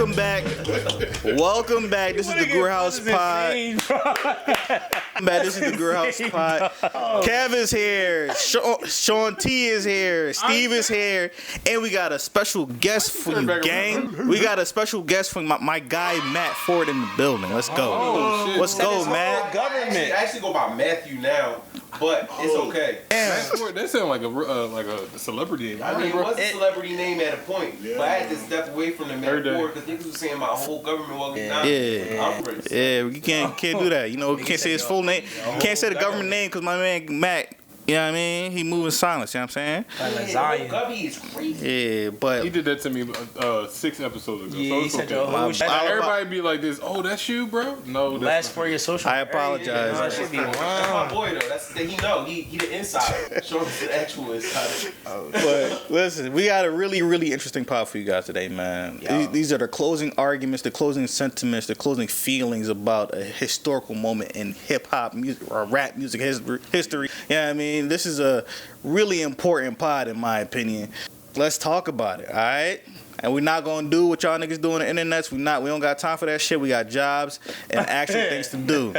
Welcome back. Welcome back. This is the Greer House Pod. This is the Greer House Pod. Kev is here. Sean T is here. Steve is here. And we got a special guest for you, gang. We got a special guest from my guy, Matt Ford, in the building. Let's go. Oh, Let's go, Matt. I actually go by Matthew now, but it's okay. Matt Ford, that sounds like a celebrity. I mean, it was a celebrity name at a point, but I had to step away from the Matt Ford because niggas was saying my whole government wasn't down. Yeah, you can't do that. You know, you can't say his full name. You can't say the government name because my man Matt, you know what I mean? He moving silence, you know what I'm saying? Gubby is crazy. Yeah, but he did that to me 6 episodes ago. Yeah, so it's okay. Everybody be like this, oh, that's you, bro? No, that's for your social. I apologize. That should be that's my boy, though. That's he know. He the insider. Show us the actual insider. But listen, we got a really, really interesting pod for you guys today, man. These are the closing arguments, the closing sentiments, the closing feelings about a historical moment in hip-hop music or rap music history. You know what I mean? This is a really important pod, in my opinion. Let's talk about it, all right? And we're not gonna do what y'all niggas do on the internet. We don't got time for that shit. We got jobs and actual things to do.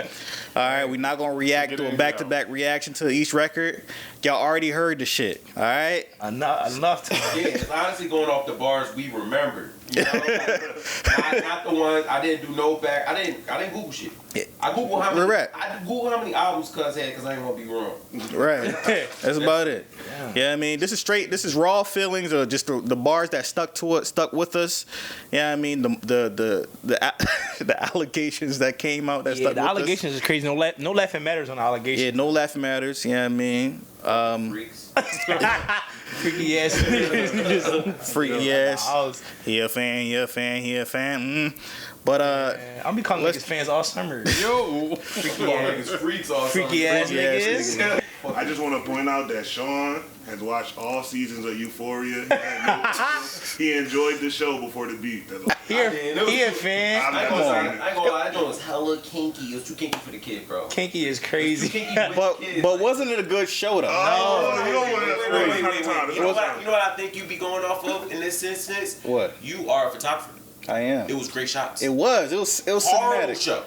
All right, we're not gonna react to a back-to-back reaction to each record. Y'all already heard the shit. All right, enough time. Yeah, it's honestly going off the bars we remember. You know, not the ones I didn't do no back. I didn't Google shit. I Google how many albums Cuz had because I ain't gonna be wrong. Right, that's about it. Yeah, I mean, this is raw feelings or just the bars that stuck with us. Yeah, I mean the allegations that came out that stuck with us. The allegations is crazy. No laughing matters on the allegations. Yeah, no laughing matters. Yeah, I mean. Freaks. Freaky ass niggas. Freaky ass. He a fan. But I'll be calling niggas fans all summer. Yo, freaks all summer. Freaky ass niggas. I just want to point out that Sean has watched all seasons of Euphoria. He enjoyed the show before the beat. He a fan. I ain't gonna lie, that joint was hella kinky. It was too kinky for the kid, bro. Kinky is crazy. But wasn't it a good show though? Wait. You know what I think you be going off of in this instance? What? You are a photographer. I am. It was great shots. It was horrible cinematic. Show.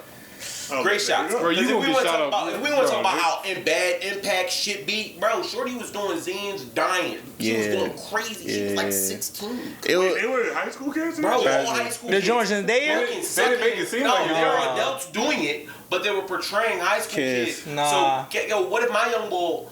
Great shots. Bro, you gonna get shot up. If we want to talk about how bad impact shit be, bro, Shorty was doing zines dying. She was doing crazy. She was like 16. They were high school kids? Bro, all high school kids. The George and they didn't make it seem like they were adults doing it, but they were portraying high school kids. Nah. So, what if my young boy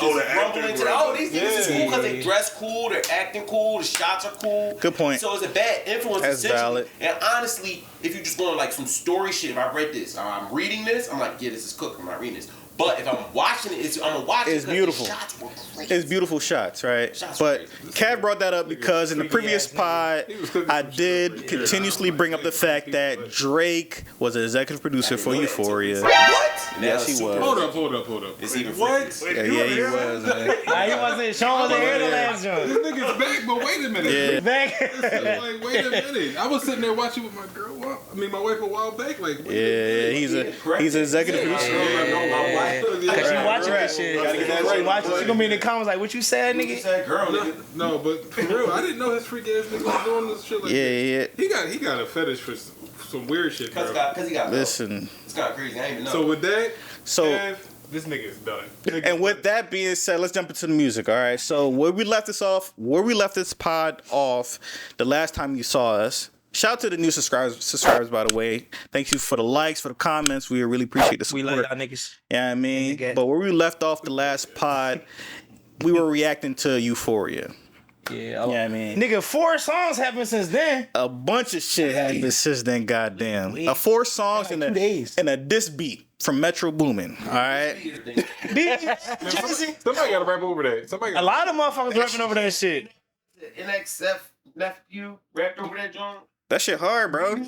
rumble into these niggas is cool because they dress cool, they're acting cool, the shots are cool. Good point. So it's a bad influence. That's valid. And honestly, if you just going like some story shit, if I read this, or I'm reading this, I'm like, yeah, this is cooked. I'm not reading this. But if I'm watching it, I'm gonna watch it. It's beautiful. The shots were crazy. It's beautiful shots, right? But Kat brought that up because in the previous pod, I did continuously bring up the fact that Drake was an executive producer for Euphoria. What? Yes, he was. Hold up. It's even what? Yeah, he was, man. Nah, he wasn't. Sean wasn't here the last joint. This nigga's back, but wait a minute. Yeah. Back. Like, wait a minute. I was sitting there watching with my girl. My wife a while back. Like, He's an executive producer. Cause she watching this shit. She gonna be in the comments like, "What you said, nigga?" You said girl, nigga. No, but for real, I didn't know his freak ass nigga was doing this shit like that. Yeah. He got a fetish for some weird shit, bro. Cause he got Listen. It's kind of crazy. I ain't even know. So with that, So this nigga is done. And with that being said, let's jump into the music. All right. So where we left this pod off the last time you saw us. Shout out to the new subscribers, by the way. Thank you for the likes, for the comments. We really appreciate the support. We love y'all niggas. Yeah, I mean, but where we left off the last pod, we were reacting to Euphoria. Yeah, I mean, nigga, 4 songs happened since then. A bunch of shit happened since then. Goddamn, 4 songs in 2 days and a diss beat from Metro Boomin. All right, somebody gotta rap over that. A lot of motherfuckers rapping over that shit. NXF nephew rapped over that joint. that shit hard, bro. Yeah, you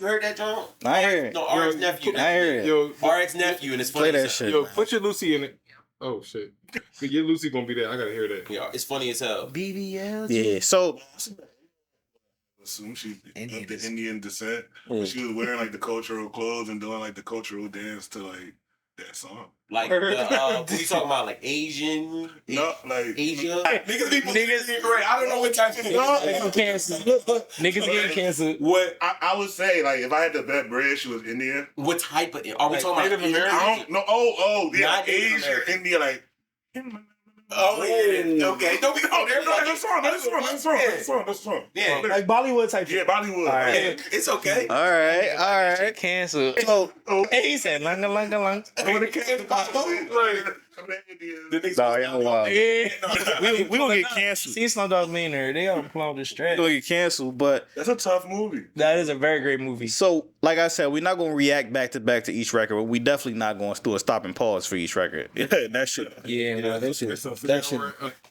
heard that joint? I hear it. No, RX nephew. I hear it. Yo, RX nephew, and it's funny. Play that shit. Yo, put your Lucy in it. Oh shit, your Lucy gonna be there. I gotta hear that. Yeah, it's funny as hell. BBL. Yeah. So. Assume she's of the Indian descent. But she was wearing like the cultural clothes and doing like the cultural dance to like That song. Like, what you talking about? Like Asian? No, like Asia? Niggas, right? I don't know what type of niggas Canceled. Niggas getting canceled. what I would say, like if I had to bet bread, she was Indian. What type of? Are we Like talking Native about American? I don't know. Oh, yeah, Not Native Asia, American. India, like. Oh, yeah. Okay. Don't be That's wrong. Yeah. Like Bollywood type Yeah, shit. Bollywood. All right. It's okay. All right. Canceled. So Hey, he said lung lung lung. When it came to Bollywood, no, y'all wild. Yeah. We gonna get canceled. See Slumdog Millionaire. They gotta pull out the We strap. gonna get canceled, but That's a tough movie. That is a very great movie. so like I said, we're not gonna react back to back to each record, but we definitely not gonna do a stop and pause for each record. Yeah, that shit. Yeah, man. That shit.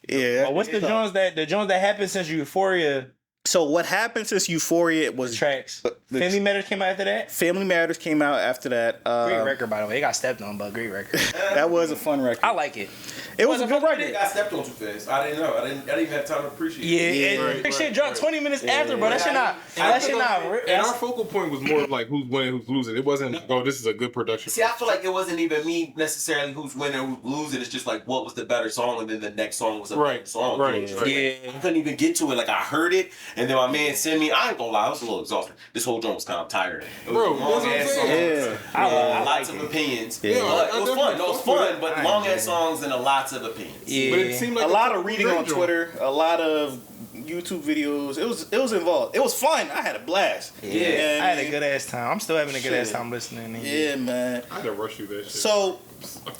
Yeah. Oh, what's the Jones that happened since Euphoria So what happened since Euphoria was tracks? the- Family Matters came out after that. Family Matters came out after that. Great record, by the way. It got stepped on, but great record. That was a fun record. I like it. It was a good It record. got stepped on too fast. I didn't know. I didn't even have time to appreciate it. Yeah, Right, that shit right, dropped right. 20 minutes after, bro. That shit not. That shit not. And our focal point was more of like who's winning, who's losing. It wasn't, oh, this is a good production. See, I feel like it wasn't even me necessarily who's winning, who's losing. It's just like what was the better song, and then the next song was a better song. right. Yeah. I couldn't even get to it. Like I heard it, and then my man sent me. I ain't gonna lie, I was a little exhausted. This whole joint was kind of tired. It was Bro, a that's what I'm long-ass saying. song. Yeah. I Lots like of it. opinions. Yeah. But it was fun. No, it was fun, but I long enjoyed ass it. songs and a lots of opinions. Yeah. But it seemed like A lot of total reading on great joint. Twitter, a lot of YouTube videos. It was involved. It was fun. I had a blast. Yeah. I had a good ass time. I'm still having a good ass Shit. time listening. Yeah, man. I had to rush through that shit. So,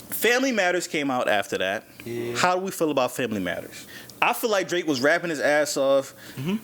Family Matters came out after that. Yeah. How do we feel about Family Matters? I feel like Drake was rapping his ass off.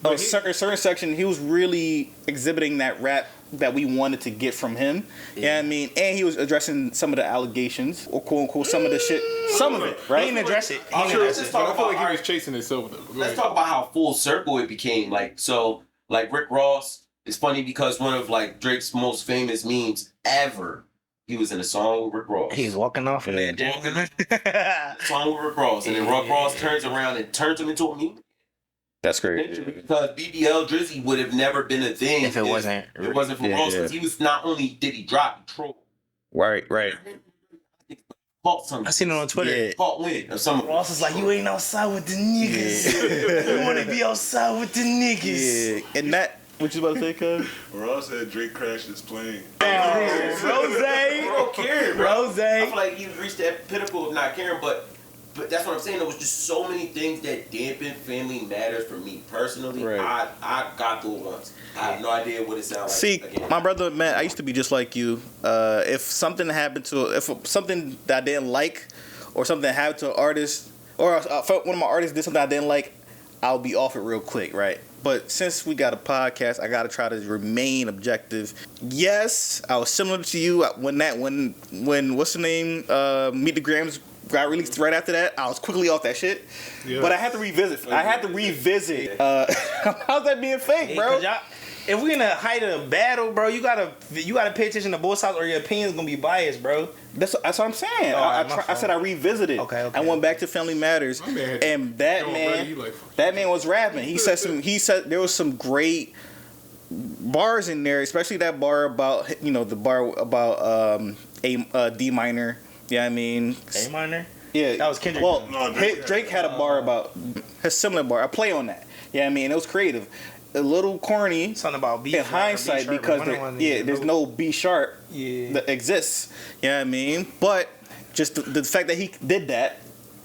A certain section, he was really exhibiting that rap that we wanted to get from him. Yeah, I mean, and he was addressing some of the allegations, or quote unquote, some of the shit, some of it, He right? didn't address it. He I'm didn't sure address let's it. talk But I feel about like he was chasing itself though. Go Let's ahead. talk about how full circle it became. Like so, like Rick Ross. It's funny because one of like Drake's most famous memes ever. He was in a song with Rick Ross. He's walking off of that. Song with Rick Ross, and then Rick Ross turns around and turns him into a meme. That's great. Because BBL Drizzy would have never been a thing If it wasn't- for Ross. Because he was not only did he drop troll, Right. caught something. I seen it on Twitter. Yeah. Caught wind of some. Ross is like, you ain't outside with the niggas. You want to be outside with the niggas. Yeah, and that. What you about to say, cuz? Ross said Drake crashed his plane. Rose. Bro, caring, bro. Rose. I feel like he reached that pinnacle of not caring, but that's what I'm saying. There was just so many things that dampened Family Matters for me personally. Right. I got through it once. I have no idea what it sounds like. See, again. my brother Matt, I used to be just like you. If something happened to, if something that I didn't like, or something happened to an artist, or if one of my artists did something I didn't like, I'll be off it real quick, right? But since we got a podcast, I gotta try to remain objective. Yes, I was similar to you when what's the name? Meet the Grams got released right after that. I was quickly off that shit. Yeah. But I had to revisit. How's that being fake, bro? If we in the height of a battle, bro, you gotta pay attention to both sides, or your opinion's gonna be biased, bro. That's what I'm saying. Oh, I said I revisited. Okay. I went back to Family Matters, My man had and that Joe man, Budden, you like, fuck. that man was rapping. He said there was some great bars in there, especially that bar about the bar about a D minor. Yeah, I mean, A minor. yeah, That was Kendrick. Well, No, Drake had a bar about a similar bar, a play on that. Yeah, I mean, it was creative, a little corny. Something about B. In hindsight, because there's no B sharp Yeah. that exists. You know what I mean? But just the fact that he did that,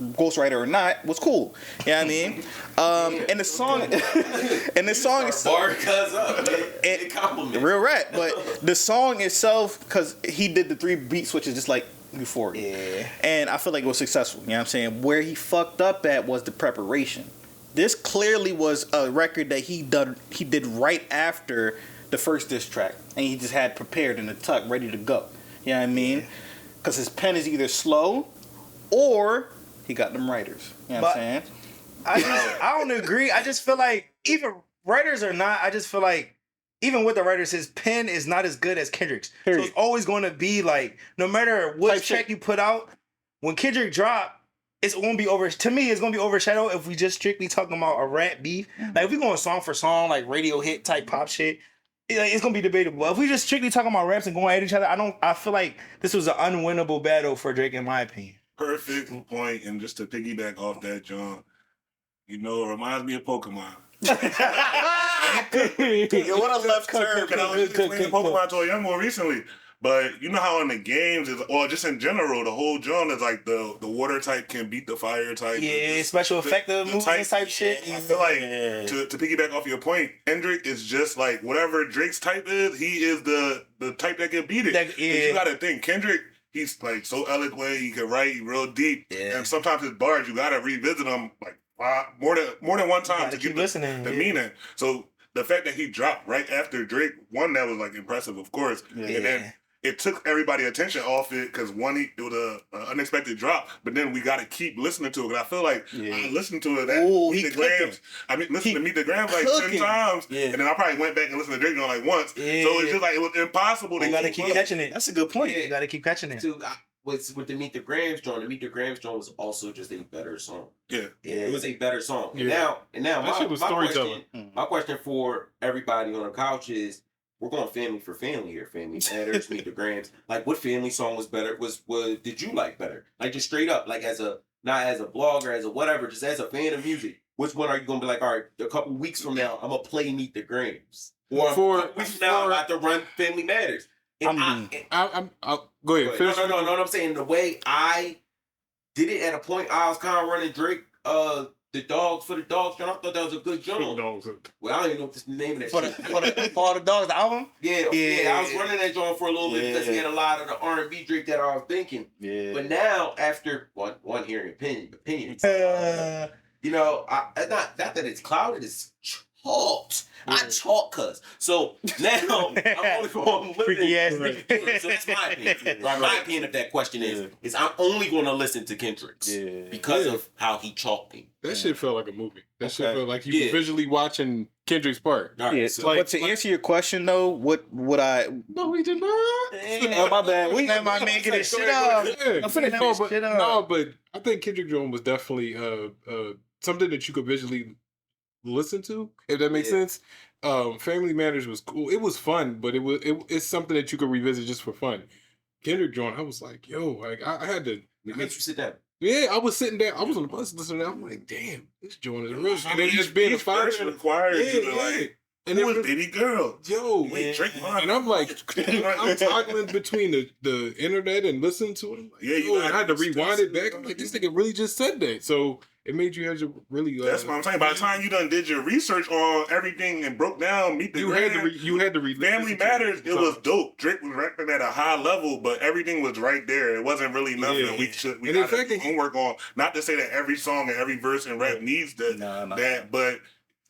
ghostwriter or not, was cool. You know what I mean? And the song, is Bar cuz up. It compliment. real rap. But the song itself, because he did the 3 beat switches just like before. Yeah. And I feel like it was successful. You know what I'm saying? Where he fucked up at was the preparation. This clearly was a record that he did right after the first diss track, and he just had prepared in the tuck, ready to go. You know what I mean? Because his pen is either slow, or he got them writers. You know what I'm saying? I don't agree. I just feel like even writers or not, I just feel like even with the writers, his pen is not as good as Kendrick's. Period. So it's always going to be like, no matter what Type track shit. you put out, when Kendrick drop, it's gonna be to me, it's gonna be overshadowed if we just strictly talking about a rap beef. Like if we going song for song, like radio hit type pop shit, it's gonna be debatable. If we just strictly talking about raps and going at each other, I feel like this was an unwinnable battle for Drake, in my opinion. Perfect point, and just to piggyback off that, John, it reminds me of Pokemon. Yo, what a left turn. Because I was just playing Pokemon to a young more recently. But you know how in the games, or just in general, the whole genre is like the water type can beat the fire type. Yeah, special effective moves type shit. I feel like, to piggyback off your point, Kendrick is just like, whatever Drake's type is, he is the type that can beat it. You gotta think, Kendrick, he's like so eloquent, he can write real deep. Yeah. And sometimes his bars, you gotta revisit them like more than one time to get the meaning. So the fact that he dropped right after Drake, one, that was like impressive, of course. Yeah. And then it took everybody's attention off it because one, it was an unexpected drop, but then we got to keep listening to it. And I feel like I listened to it Meet the Grams. I mean, listened to Meet the Grams like 10 times, and then I probably went back and listened to Drake like once. Yeah. So it's just like it was impossible to keep catching it. That's a good point. Yeah. You got to keep catching it. With the Meet the Grams joint, the Meet the Grams joint was also just a better song. Yeah, it was a better song. Yeah. And now my question for everybody on the couch is, we're going family for family here. Family Matters, Meet the Grams. Like, what family song was better? Was did you like better? Like, just straight up, like not as a blogger, as a whatever, just as a fan of music. Which one are you gonna be like? All right, a couple weeks from now, I'm gonna play Meet the Grams. Or a couple weeks from now, I'm about to run Family Matters. I'll go ahead. No. I'm saying the way I did it at a point, I was kind of running Drake. The Dogs for the Dogs, John. I thought that was a good joint. Well, I don't even know if this is the name of that shit. For the Dogs, the album? Yeah. I was running that joint for a little bit because he had a lot of the R&B Drake that I was thinking. Yeah. But now, after one hearing opinions, not that it's clouded, it's chalked. I chalk cuz. So now I'm only going to freaky ass nigga. So that's my opinion. My opinion of that question is I'm only going to listen to Kendrick's because of how he chalked him. That shit felt like a movie. That shit felt like you were visually watching Kendrick's part. Right, but to answer your question though, what would I? No, we did not. Oh, my bad. We let my man get his shit up. No, but I think Kendrick Jones was definitely something that you could visually listen to, if that makes sense. Family Matters was cool. It was fun, but it's something that you could revisit just for fun. Kendrick Jones, I was like, yo, like I had to. It makes you sit down. Yeah, I was sitting there. I was on the bus listening. I'm like, damn, this joint is real. And then just being a father requires you to like. And who is baby girl? Yo, Drake. And I'm like, I'm toggling between the internet and listening to it. Like, I had to rewind it back. I'm like, this nigga really just said that. So it made you have to really. That's what I'm saying. By the time you done did your research on everything and broke down, you had to read. Family Matters. It was dope. Drake was rapping at a high level, but everything was right there. It wasn't really nothing we got to do homework on. Not to say that every song and every verse in rap needs that, but.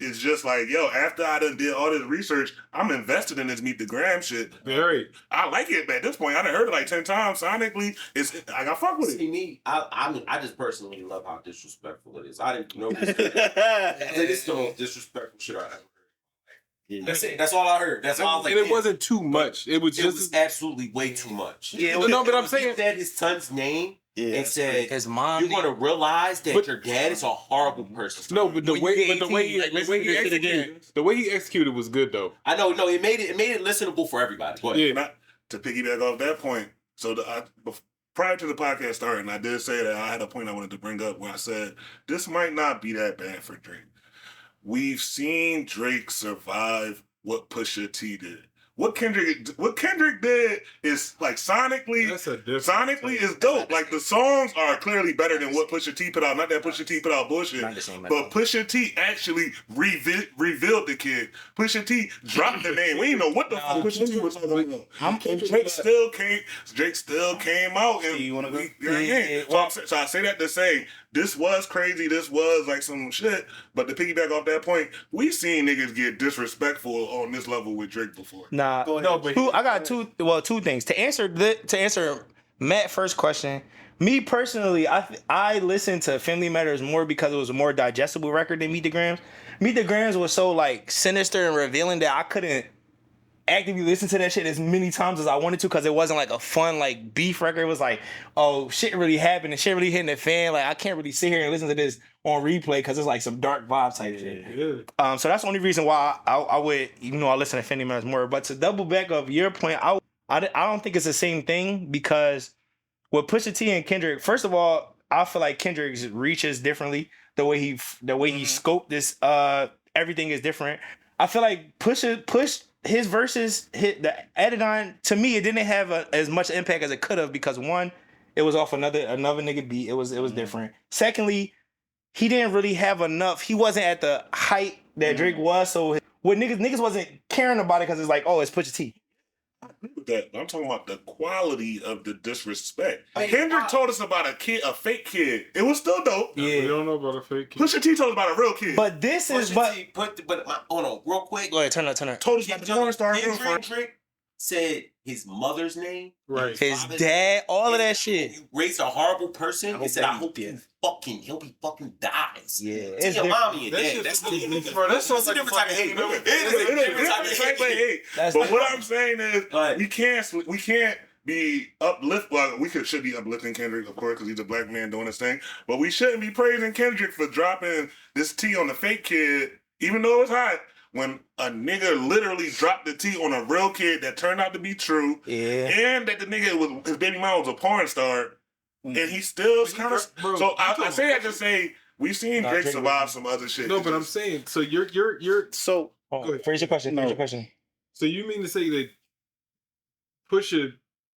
It's just like, yo, after I done did all this research, I'm invested in this Meet the Gram shit. Very. I like it at this point. I done heard it like 10 times. Sonically, I got fuck with it. See, me, I just personally love how disrespectful it is. I didn't know this. It's the most disrespectful shit I ever heard. Yeah. That's it. That's all I heard. That's all I was like. And it wasn't too much. It was absolutely way too much. Yeah, but I'm saying. He said his son's name. And said, his mom, you're going to realize that your dad is a horrible person. No, but the way he executed was good though. I know, no, it made it listenable for everybody. Yeah. Not to piggyback off that point. So prior to the podcast starting, I did say that I had a point I wanted to bring up where I said this might not be that bad for Drake. We've seen Drake survive what Pusha T did. What Kendrick did is like sonically is dope. Like the songs are clearly better than what Pusha T put out. Not that Pusha T put out bullshit, but Pusha T actually revealed the kid. Pusha T dropped the name. We didn't know what the fuck Pusha T was talking about. And Drake still came out and so I say that to say this was crazy. This was like some shit. But to piggyback off that point, we've seen niggas get disrespectful on this level with Drake before. Nah, no, but I got two things to answer Matt's first question. Me personally, I listened to Family Matters more because it was a more digestible record than Meet the Grams. Meet the Grams was so like sinister and revealing that I couldn't actively listen to that shit as many times as I wanted to because it wasn't like a fun like beef record. It was like, oh, shit really happened and shit really hitting the fan. Like I can't really sit here and listen to this on replay because it's like some dark vibe type shit. Yeah. So that's the only reason why I would, I listen to Family Matters more. But to double back of your point, I don't think it's the same thing because with Pusha T and Kendrick, first of all, I feel like Kendrick's reaches differently. The way he scoped this, everything is different. I feel like Push his verses hit the added on. To me, it didn't have as much impact as it could have because one, it was off another nigga beat. It was different. Secondly, he didn't really have enough. He wasn't at the height that Drake was. So what niggas wasn't caring about it because it's like, oh, it's Pusha T. I agree with that. I'm talking about the quality of the disrespect. Kendrick told us about a fake kid. It was still dope. Yeah, we don't know about a fake kid. Pusha T told us about a real kid. But this is hold on, real quick. Go ahead, turn up. Told us about the porn star. Kendrick said his mother's name, right? His dad, all of that shit. You raised a horrible person. He said, "I hope he fucking dies." Yeah, it's your mommy and dad. That's a different type of hate. It is a different type of hate. But what I'm saying is, we can't be should be uplifting Kendrick, of course, because he's a black man doing his thing. But we shouldn't be praising Kendrick for dropping this T on the fake kid, even though it's hot. When a nigga literally dropped the T on a real kid that turned out to be true, and that the nigga his baby mom was a porn star, and he still kind of. So I say that to say we've seen Drake survive some other shit. No, but I'm saying so you're so. Phrase your question. Phrase your question. So you mean to say that Pusha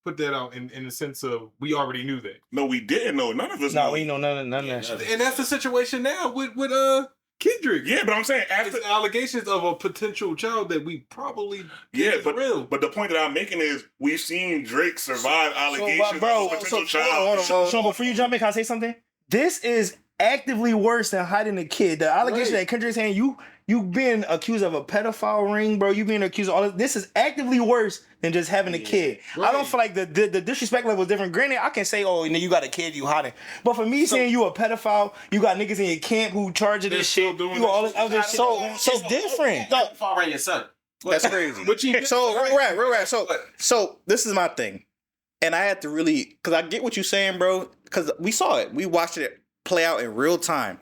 put that out in the sense of we already knew that? No, we didn't know. None of us. No, we know none of that shit. And that's the situation now with Kendrick. Yeah, but I'm saying after it's allegations of a potential child that we probably real. But the point that I'm making is we've seen Drake survive allegations of a potential child. So before you jump in, can I say something? This is actively worse than hiding a kid. The allegation that Kendrick's saying you being accused of a pedophile ring, bro. You being accused of all this is actively worse than just having a kid. Right. I don't feel like the disrespect level is different. Granted, I can say, oh, you got a kid, you hiding. But for me saying you a pedophile, you got niggas in your camp who charge this shit, you all this other shit. So different. Fall around your son. That's crazy. So right. So this is my thing. And I had to really, because I get what you're saying, bro, because we saw it. We watched it play out in real time.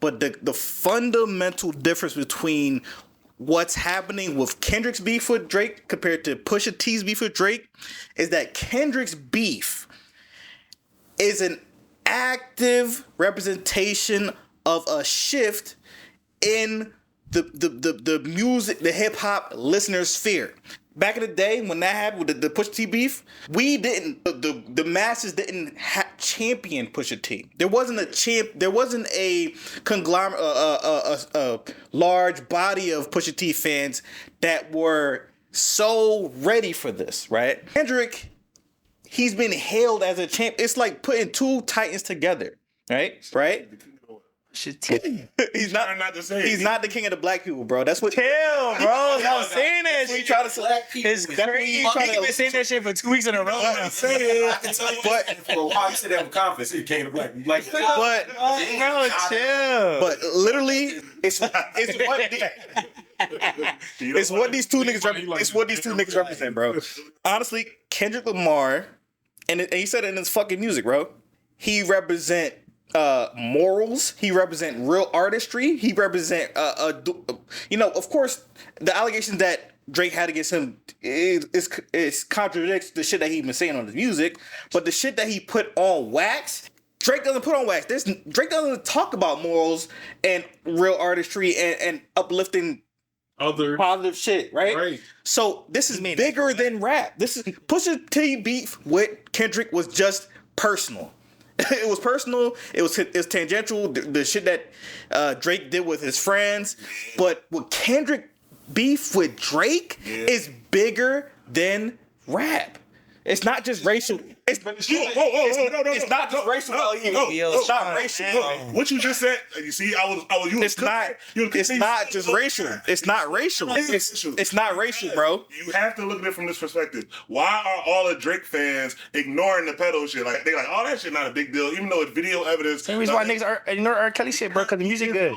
But the fundamental difference between what's happening with Kendrick's beef with Drake compared to Pusha T's beef with Drake is that Kendrick's beef is an active representation of a shift in the music, the hip hop listener sphere. Back in the day when that happened with the Pusha T beef, the masses didn't champion Pusha T. There wasn't a conglomerate, a large body of Pusha T fans that were so ready for this, right? Kendrick, he's been hailed as a champ. It's like putting two titans together, right? He's not the king of the black people, bro. That's what. Chill, bro. I'm saying that shit. Trying to select people. It's crazy. You've been saying that shit for 2 weeks in a row. I can tell you, but for a while you said that with confidence. He came to black people. Like, bro, chill. But literally, it's what these two niggas represent, bro. Honestly, Kendrick Lamar, and he said it in his fucking music, bro. He represent morals. He represent real artistry. He represent of course the allegations that Drake had against him is contradicts the shit that he been saying on his music, but the shit that he put on wax, Drake doesn't put on wax. Drake doesn't talk about morals and real artistry and uplifting other positive shit, right? So this is bigger than rap. This is Pusha T beef with Kendrick was just personal. It was personal. It was tangential. The shit that Drake did with his friends, but with Kendrick beef with Drake is bigger than rap. It's not just racial. It's not just racial. It's not racial. What you just said, you see, It's not just racial. It's not racial. It's not racial, bro. You have to look at it from this perspective. Why are all the Drake fans ignoring the pedo shit? Like, they like, oh, that shit not a big deal, even though it's video evidence. Same reason why niggas ignore R. Kelly shit, bro, because the music good.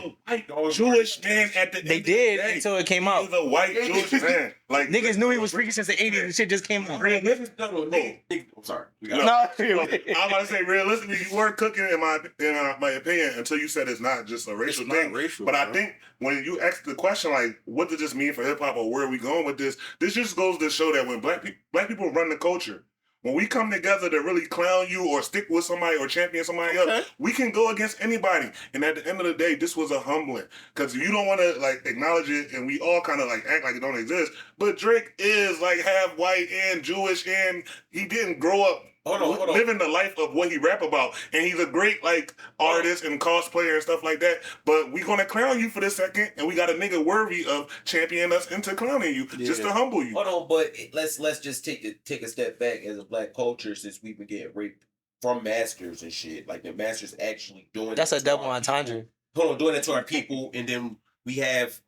Jewish man at the they did until it came out. He's a white Jewish man. Like niggas knew he was freaky since the 80s and shit just came on. I'm sorry. No, I'm about to say realistically, you weren't cooking in my opinion until you said it's not just a racial thing. But I think when you ask the question like, what does this mean for hip hop or where are we going with this? This just goes to show that when black people run the culture. When we come together to really clown you or stick with somebody or champion somebody else, we can go against anybody. And at the end of the day, this was a humbling. Because you don't want to like acknowledge it, and we all kind of like act like it don't exist. But Drake is like half white and Jewish, and he didn't grow up living the life of what he rap about. And he's a great like artist and cosplayer and stuff like that. But we gonna clown you for this second, and we got a nigga worthy of championing us into clowning you just to humble you. Hold on, but let's just take a step back as a black culture, since we've been getting raped from masters and shit. Like the masters actually doing that's a double entendre. Hold on, doing it to our people, and then we have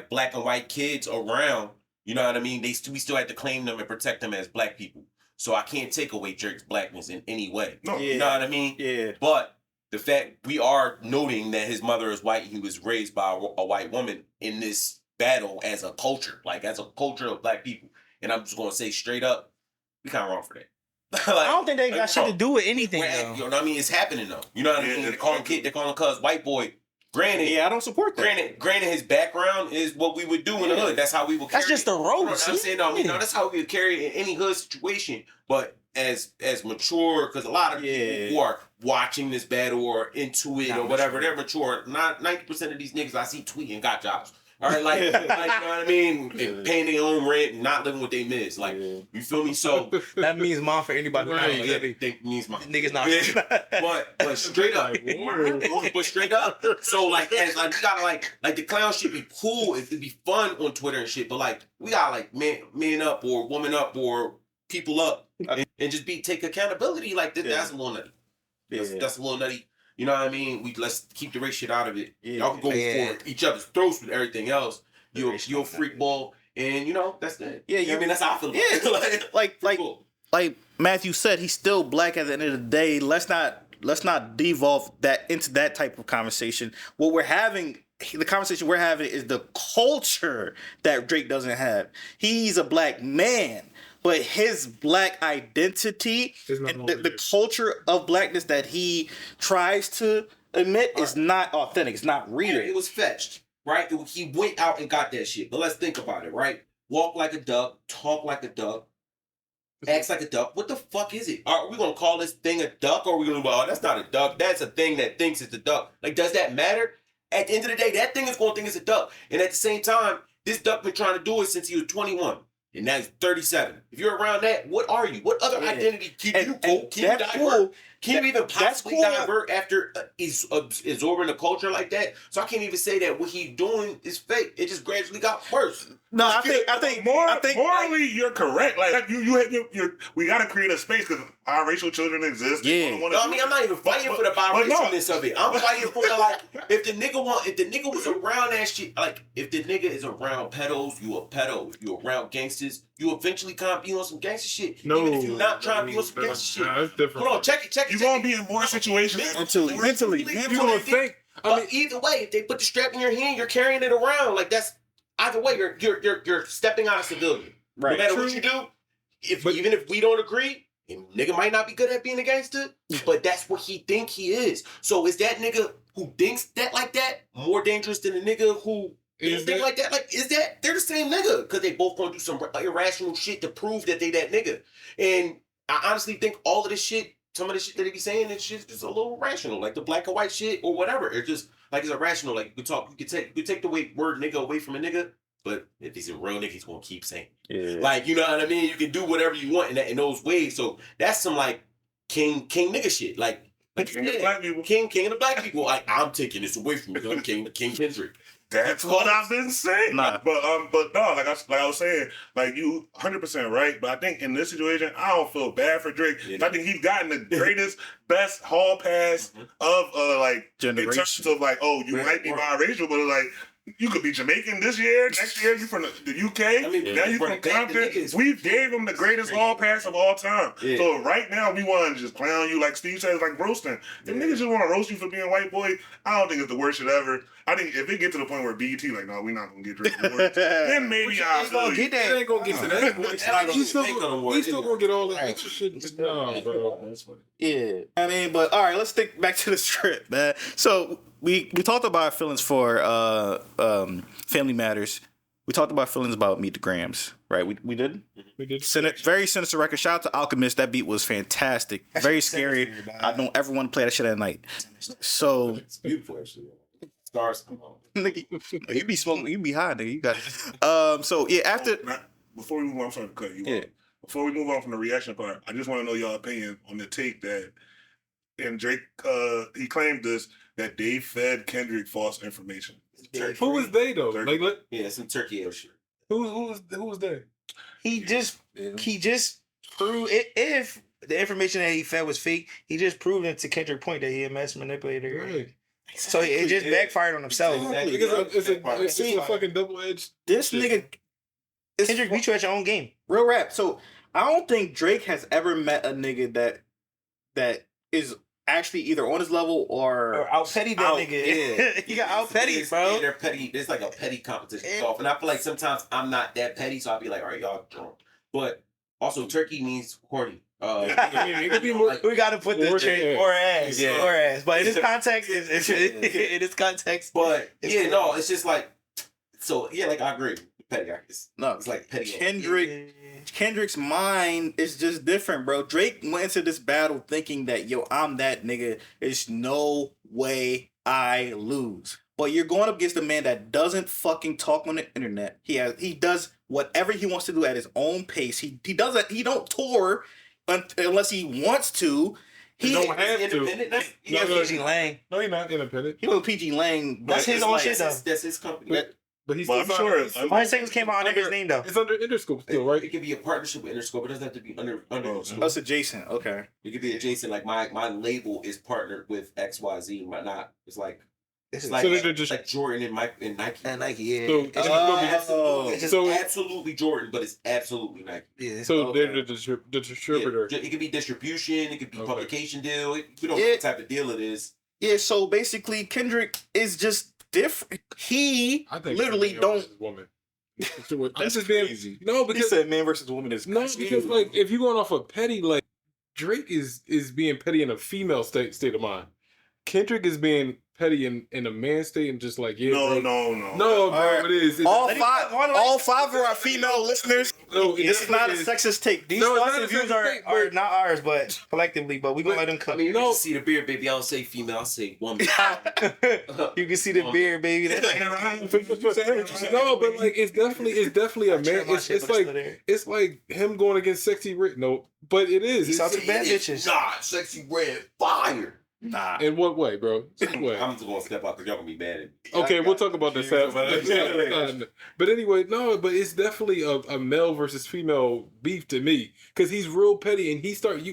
black and white kids around. You know what I mean? We still have to claim them and protect them as black people. So I can't take away Drake's blackness in any way. No. You know what I mean? Yeah. But the fact we are noting that his mother is white, he was raised by a white woman in this battle as a culture of black people. And I'm just gonna say straight up, we kind of wrong for that. Like, I don't think they got shit to do with anything. You know what I mean? It's happening though. You know what I mean? They call him cuz white boy. Granted, I don't support that. Granted, his background is what we would do in the hood. That's how we would carry. That's just the roast. I'm saying, that's how we would carry it in any hood situation. But as mature, because a lot of people who are watching this battle or into it or whatever, they're mature. Not 90% of these niggas I see tweeting got jobs. All right, like you know what I mean? Paying their own rent and not living what they miss. Like, you feel me? So that means mom for anybody. They means mom. Niggas not. But straight up. But straight up. So like, as like, you gotta like the clown shit be cool. It'd be fun on Twitter and shit. But like, we gotta like man up or woman up or people up and just take accountability. Like that's a little nutty. That's a little nutty. You know what I mean? Let's keep the race shit out of it. Y'all can go for each other's throats with everything else. You're a freak ball, and that's that. I mean that's how I feel. Yeah, like Matthew said, he's still black at the end of the day. Let's not devolve that into that type of conversation. What we're having. The conversation we're having is the culture that Drake doesn't have. He's a black man, but his black identity and the culture of blackness that he tries to admit is not authentic. It's not real. It was fetched, right? He went out and got that shit. But let's think about it, right? Walk like a duck, talk like a duck, acts like a duck. What the fuck is it? Are we gonna call this thing a duck, or are we gonna that's not a duck? That's a thing that thinks it's a duck. Like, does that matter? At the end of the day, that thing is going to think it's a duck. And at the same time, this duck been trying to do it since he was 21. And now he's 37. If you're around that, what are you? What other identity can you divert? Can you even possibly divert after he's absorbing a culture like that? So I can't even say that what he's doing is fake. It just gradually got worse. No, I think morally you're correct. Like we got to create a space because biracial children exist. Yeah. No, I mean, I'm not even fighting for the biracialness of it. I'm fighting for the like. If the nigga was around that shit, like if the nigga is around pedos, you a pedo. If you around gangsters, you eventually can't be on some gangster shit. No, even if you're not trying to be on some gangster shit. That's different. Hold on, check it. You're gonna be in more situations mentally. You gonna think. But either way, if they put the strap in your hand, you're carrying it around. Like that's either way, you're stepping out of civilian. Right. No matter what you do, even if we don't agree, nigga might not be good at being a gangster, but that's what he think he is. So is that nigga who thinks that like that more dangerous than the nigga who think like that? Like, is that they're the same nigga? Because they both gonna do some irrational shit to prove that they that nigga. And I honestly think all of this shit, some of the shit that they be saying, it's just a little irrational, like the black and white shit or whatever. It's just like it's irrational. Like you could take the word nigga away from a nigga, but if he's a real nigga, he's gonna keep saying it. Like, you know what I mean? You can do whatever you want in those ways. So that's some like king nigga shit. Like king of the black people. King of the black people. Like, I'm taking this away from you. I'm King Kendrick. That's what I've been saying. Nah. But no, like I was saying, like you 100% right. But I think in this situation, I don't feel bad for Drake. Yeah. I think he's gotten the greatest, best hall pass of like generation. In terms of like, oh, you might be biracial, but like you could be Jamaican this year. Next year you from the UK. I mean, now you from Compton. We gave him the greatest hall pass of all time. Yeah. So right now we want to just clown you, like Steve says, like roasting. If niggas just want to roast you for being white boy, I don't think it's the worst shit ever. I think if it get to the point where BET like, no, we're not gonna get Drake awards, then maybe I'll gonna get that. Ain't gonna get to that. He's still gonna get all that extra shit. No, bro. Yeah, I mean, but all right, let's stick back to the script, man. So we talked about our feelings for Family Matters. We talked about feelings about Meet the Grams, right? We did. We did. Very sinister record. Shout out to Alchemist. That beat was fantastic. Very scary. I don't ever want to play that shit at night. So It's beautiful, actually. Stars come on. nigga, you be smoking, you be high, nigga. You got it. So yeah, after Before we move on, I'm sorry to cut you Yeah. off. Before we move on from the reaction part, I just want to know your opinion on the take that, and Drake, he claimed this, that they fed Kendrick false information. Who was they though? Turkey. Like, Yeah, some Turkey ale shit. who was they? He just proved it. If the information that he fed was fake, he just proved it to Kendrick Point that he a mass manipulator. Right. So it just backfired on himself. Exactly. Because it's a fucking double edged. this nigga, it's Kendrick beat you at your own game. real rap. So I don't think Drake has ever met a nigga that is actually either on his level or out petty that out, nigga. yeah. He got out petty, bro. They're petty. It's like a petty competition off, and I feel like sometimes I'm not that petty, so I'll be like, all right, y'all drunk. But also, turkey means horny. It could be more. We gotta put the Or ass, Yeah. or ass. But in this context, in this context, But It's yeah, cool. no, it's just like, so yeah, like I agree. Petty, no. it's like petty. Kendrick's mind is just different, bro. Drake went into this battle thinking that, yo, I'm that nigga. There's no way I lose. But you're going up against a man that doesn't fucking talk on the internet. He does whatever he wants to do at his own pace. He don't tour unless he wants to. He don't have to. Independent now? he has no, PG Lang. No, he's not independent. He know PG Lang. That's his own shit, though. That's his company. But he's But I'm sure My singles came out under his name though. It's under Interscope still, It right? could be a partnership with Interscope. It doesn't have to be under Interscope. That's adjacent. Okay. It could be adjacent. Like my label is partnered with XYZ. It's like This is So they're just like Jordan and Nike. and Nike, yeah. So Absolutely. It's just So- absolutely Jordan, but it's absolutely Nike. yeah. so Okay. they're the distributor. Yeah, it could be distribution. It could be Okay. publication deal. We don't know Yeah. what type of deal it is. Yeah, so basically Kendrick is just different. He I think literally Kanye don't. West is a woman. I'm just being no He because said man versus woman is no crazy. because like if you're going off of petty, like Drake is being petty in a female state of mind. Kendrick is being petty in a man state and just like No, bro, right. it is. all It's- five of our female listeners. No, This is not a is. sexist take. These No, it's Thoughts not and a views sexist are thing, but- not ours, but collectively. But we gonna let them I come. mean, No. you can see the beard, baby. I don't say female. I say woman. You can see the beard, baby. That's No, but like it's definitely a man. It's It's like him going against Sexy Red. No, but it is. He saw It's- two bad bitches. Nah, sexy red fire. Nah. in what way, bro? What way? I'm just gonna step out because y'all gonna be mad at me. Okay, we'll talk about this. But anyway, no, but it's definitely a male versus female beef to me because he's real petty and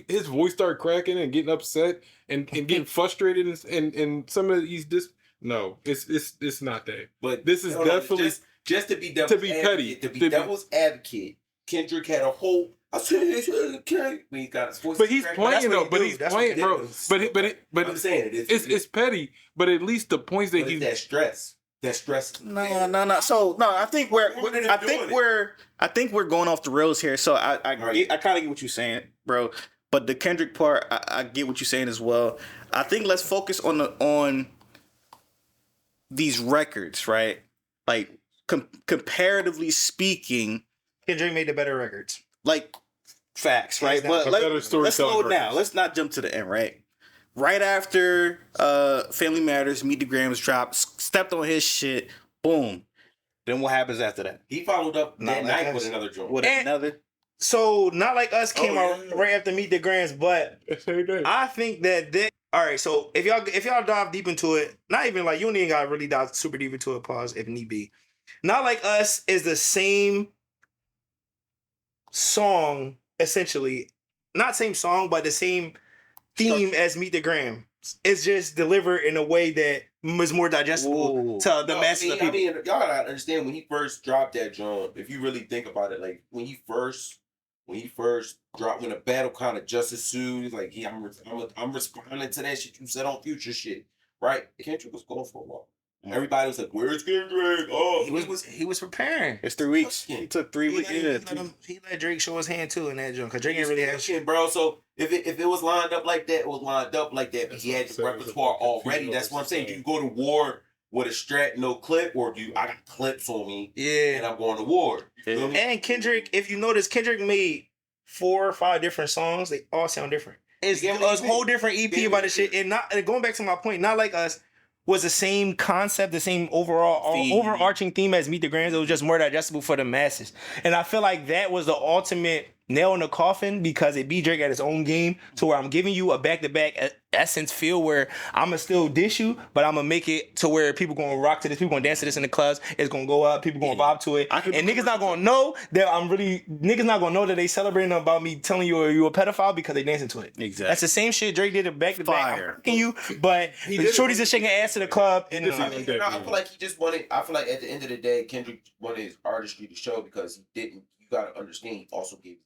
his voice started cracking and getting upset and getting frustrated and some of these no, it's not that. But This is hold on, definitely just to be devil's to be petty. advocate, to be To be- devil's advocate. Kendrick had a whole. I said okay. When he got his voice, but he's cracked. playing what though. he But do. he's That's playing, what he bro. do. But I'm saying it's petty. But at least the points that but he's it's that stress. That stress. No. So no, I think we're going off the rails here. So I Right. kind of get what you're saying, bro. But the Kendrick part, I get what you're saying as well. I think let's focus on these records, right? Like comparatively speaking, Kendrick made the better records. like facts, right? Hands But down. A better let's storytelling slow it down. records. Let's not jump to the end, right? Right after Family Matters, Meet the Grams dropped, stepped on his shit, boom. Then what happens after that? He followed up Not that like night with us. another joint. With And- another? So Not Like Us came out right after Meet the Grams, but I think that all right. So if y'all dive deep into it, not even like you don't even gotta really dive super deep into it. Pause if need be. Not Like Us is the same song essentially, not same song, but the same theme as Meet the Grams. It's just delivered in a way that is more digestible Ooh. to the No, masses of people. I mean, y'all gotta understand when he first dropped that joint. If you really think about it, like when he first dropped, when the battle kind of just ensued, he's like, I'm responding to that shit you said on Future shit, right? Kendrick was going for a while. Everybody was like, "Where's Kendrick?" Oh, he was preparing. It's 3 weeks. He took 3 weeks. He let Drake show his hand too in that joint because Drake ain't really had shit, bro. So if it was lined up like that, it was lined up like that. But he had the repertoire already. That's what I'm saying. Do you go to war with a strat, no clip, or I got clips on me? Yeah, and I'm going to war. And Kendrick, if you notice, Kendrick made 4 or 5 different songs. They all sound different. It's a whole different EP about the shit, and going back to my point, not like us. Was the same concept, the same overarching theme as Meet the Grams. It was just more digestible for the masses. And I feel like that was the ultimate nail in the coffin because it beat Drake at his own game to where I'm giving you a back-to-back essence feel where I'm going to still dish you, but I'm going to make it to where people going to rock to this, people going to dance to this in the clubs, it's going to go up, people going to vibe to it. And niggas not going to know that niggas not going to know that they celebrating about me telling you you a pedophile because they dancing to it. Exactly. That's the same shit Drake did back-to-back. I'm fucking you, but the shorties are shaking ass to the club. And I feel like he just wanted, I feel like at the end of the day, Kendrick wanted his artistry to show because you got to understand, he also gave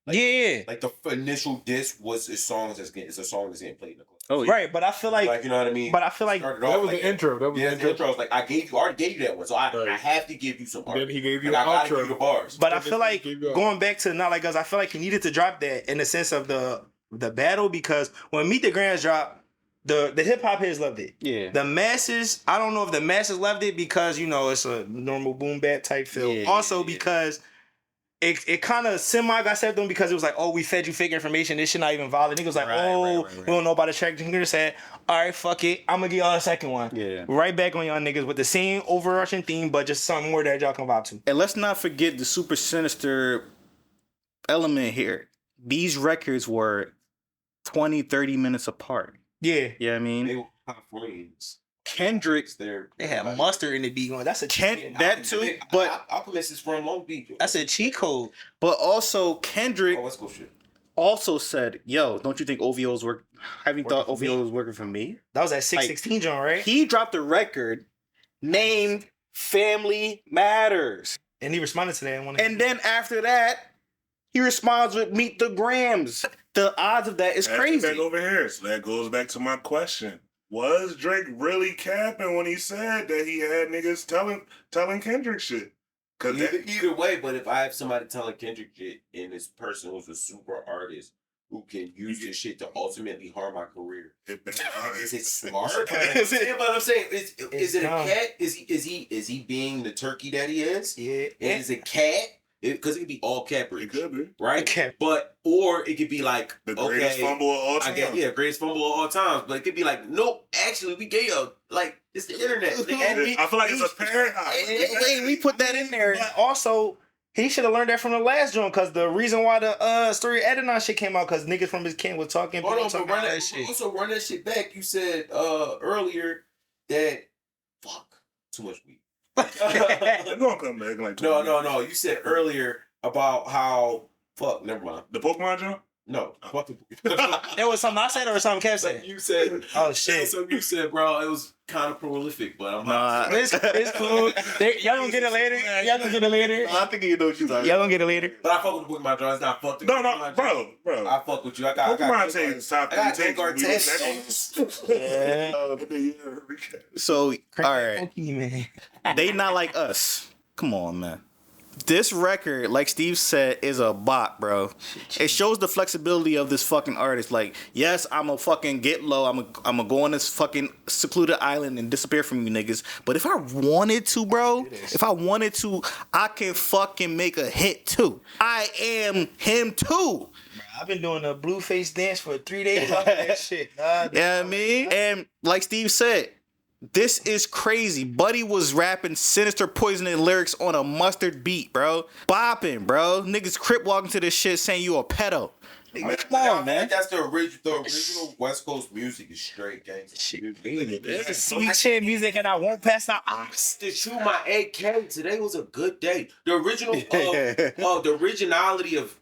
like the initial diss was a song that's getting played in the club. Oh, yeah. Right, but I feel like you know what I mean. But I feel like that was the intro. That was the intro. I was like, I already gave you that one, so I have to give you some art. Then he gave you an outro. Give you the bars. But I feel like going back to Not Like Us, I feel like he needed to drop that in the sense of the battle because when Meet the Grams dropped, the hip hop heads loved it. Yeah. The masses, I don't know if the masses loved it because it's a normal boom bap type feel. Yeah, also because it kind of semi got said to them because it was like, oh, we fed you fake information. This shit not even valid. Niggas like, we don't know about the track. Niggas said, all right, fuck it. I'm gonna give y'all a second one. Yeah. Right back on y'all niggas with the same overarching theme, but just something more that y'all can vibe to. And let's not forget the super sinister element here. These records were 20, 30 minutes apart. Yeah. You know what I mean? They were hot friends. Kendrick, they had mustard in the beat going. That's a cheat. That too, but Alchemist is from Long Beach. That's a cheat code. But also Kendrick West Coast shit. also said, "Yo, don't you think OVO's work? Have you thought OVO was working for me?" That was that 616 John, right? He dropped a record named Family Matters, and he responded to that one. And then after that, he responds with Meet the Grams. The odds of that is crazy. Back over here, so that goes back to my question. Was Drake really capping when he said that he had niggas telling Kendrick shit? Either way, but if I have somebody telling Kendrick shit and this person who's a super artist who can use this shit to ultimately harm my career, is it smart? Is it? But I'm saying, is it a cat? Is he being the turkey that he is? Yeah. And is it cat? Because it could be all cappers. It could be. Right? Or it could be like the greatest fumble of all time. Greatest fumble of all times. But it could be like, nope, actually we gave you it's the internet. I feel like it's a paradox. We put that in there. But also, he should have learned that from the last joint because the reason why the story Adidon shit came out because niggas from his camp was talking. Hold on, but run that shit back. You said earlier that too much weed. They're gonna come back in like 20 minutes. No. You said earlier about how never mind. The Pokemon jump? No. There was something I said or something Kev said. You said, oh shit. So you said, bro, it was kind of prolific, but I'm not. It's cool. Y'all gonna get it later. I think you know what you're talking about. Y'all gonna get it later. But I fuck with Pokemon Draw. It's not fucked. No, bro. I fuck with you. I got Pokemon takes top. I got guard tests. So, all right. Man. They not like us. Come on, man. This record, like Steve said, is a bop, bro. It shows the flexibility of this fucking artist. Like, yes, I'm a fucking get low. I'm a go on this fucking secluded island and disappear from you niggas. But if I wanted to, bro, I can fucking make a hit too. I am him too. I've been doing a blue face dance for 3 days off that shit. Yeah, you know what I mean? And like Steve said, this is crazy. Buddy was rapping sinister poisoning lyrics on a mustard beat, bro. Bopping, bro. Niggas crip walking to this shit saying you a pedo. Come on, man. That's the original West Coast music is straight gangster. This is sweet shit music and I won't pass out ox. To shoot my AK, today was a good day. The original, the originality of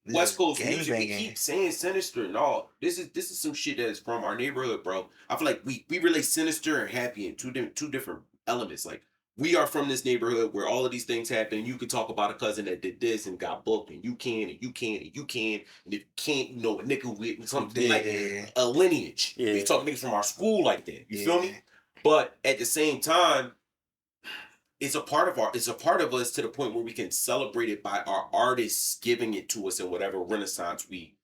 West Coast music, we keep saying sinister and all. This is some shit that is from our neighborhood, bro. I feel like we relate sinister and happy in two different elements. Like, we are from this neighborhood where all of these things happen. You can talk about a cousin that did this and got booked, and you can, and you can, and you can, and if you can't, you know, a nigga with something like a lineage. Yeah. We talk niggas from our school like that. You feel me? But at the same time, it's a part of us to the point where we can celebrate it by our artists giving it to us in whatever renaissance we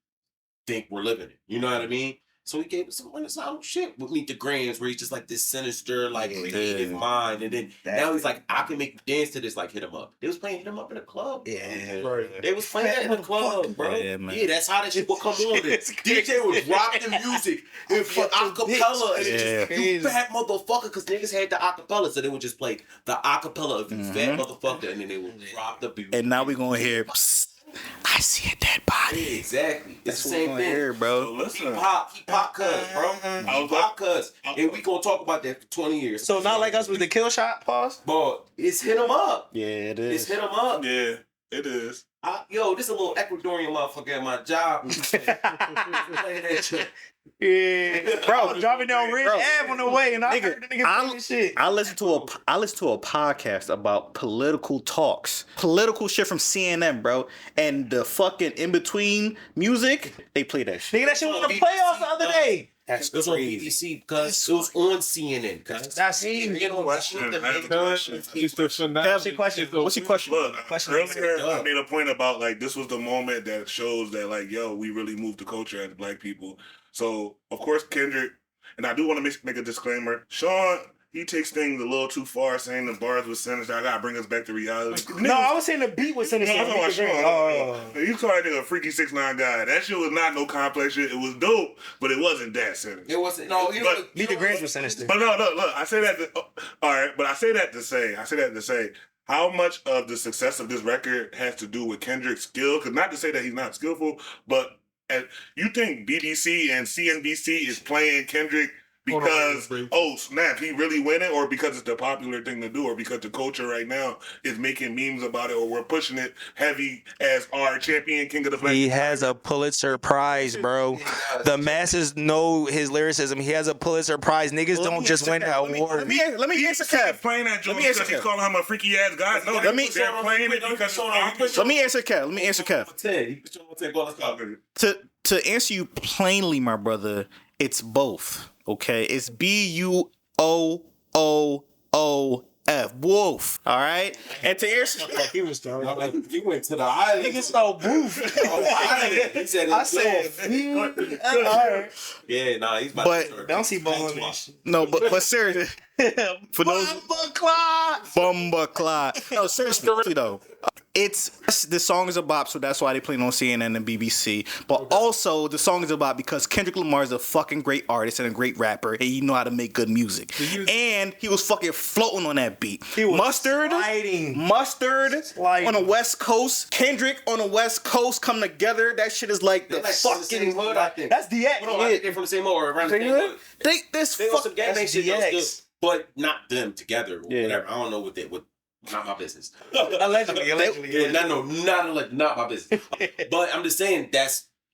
think we're living in. You know what I mean? So he gave us some renaissance shit with Meet the Grams, where he's just like this sinister, like creative mind, and then now he's like, I can make you dance to this, like Hit 'Em Up. They was playing Hit 'Em Up in the club. Yeah, Right. They was playing that in the club, bro. Yeah, That's how that shit would come on. DJ would rock the music and for acapella, and it just, you fat motherfucker, because niggas had the acapella, so they would just play the acapella of you fat motherfucker, and then they would drop the beat. And now we gonna hear. I see a dead body. Yeah, exactly. It's That's the same thing, here, bro. So listen, He pop cuz, bro. He pop cuz. And we gonna talk about that for 20 years. So Not Like Us was the kill shot, pause? But it's Hit 'Em Up. Yeah, it is. It's Hit 'Em Up. yeah, it is. This a little Ecuadorian motherfucker at my job. Playing that shit. Yeah, bro, driving down Ridge Ave on the way, and I heard the nigga playing shit. I listened to a podcast about political talks, political shit from CNN, bro, and the fucking in between music. They play that shit. Nigga, that shit was on the playoffs the other day. That's It was on BBC because it was on CNN. That's Question. It's the finale. What's your question? What's your question? Look, Question earlier I made a point about like this was the moment that shows that like yo, we really moved the culture as black people. So of course Kendrick, and I do want to make a disclaimer. Sean, he takes things a little too far, saying the bars was sinister. I gotta bring us back to reality. No, I was saying the beat was sinister. No, I'm talking about Sean. Oh. You call that nigga a freaky 6ix9ine guy. That shit was not no complex shit. It was dope, but it wasn't that sinister. It wasn't. No, Meet the Grams was sinister. But no, look. I say that. All right, but I say that to say how much of the success of this record has to do with Kendrick's skill. Because not to say that he's not skillful, but you think BBC and CNBC is playing Kendrick because snap, he really winning, or because it's the popular thing to do, or because the culture right now is making memes about it, or we're pushing it heavy as our champion king of the black. He has a Pulitzer Prize, bro. The masses know his lyricism. He has a Pulitzer Prize. Niggas don't just win that award. Let me answer Kev. Playing that joint because he's calling him a freaky ass guy. No, they're playing it because Let me answer Kev. To answer you plainly, my brother, it's both. Okay, it's BUOOF. Wolf. All right, and to answer, He was throwing. He went to the island. Niggas so boof. He said, I said, yeah, nah, he's about But- to start. bouncy ball in this. no, but seriously, for those Bumba Clyde. No, seriously though. It's the song is a bop, so that's why they play it on CNN and BBC. But also, the song is a bop because Kendrick Lamar is a fucking great artist and a great rapper, and he know how to make good music. And he was fucking floating on that beat. He was Mustard sliding. on the West Coast, Kendrick on the West Coast come together. That shit is like the They're like from the same fucking. hood, I think. That's the Hold on, I think they're from the same hood or around the same hood. This They on some gang That's shit, DX. those good, but not them together or Yeah. whatever. I don't know what they would. Not my business. Allegedly. Yeah, not my business. But I'm just saying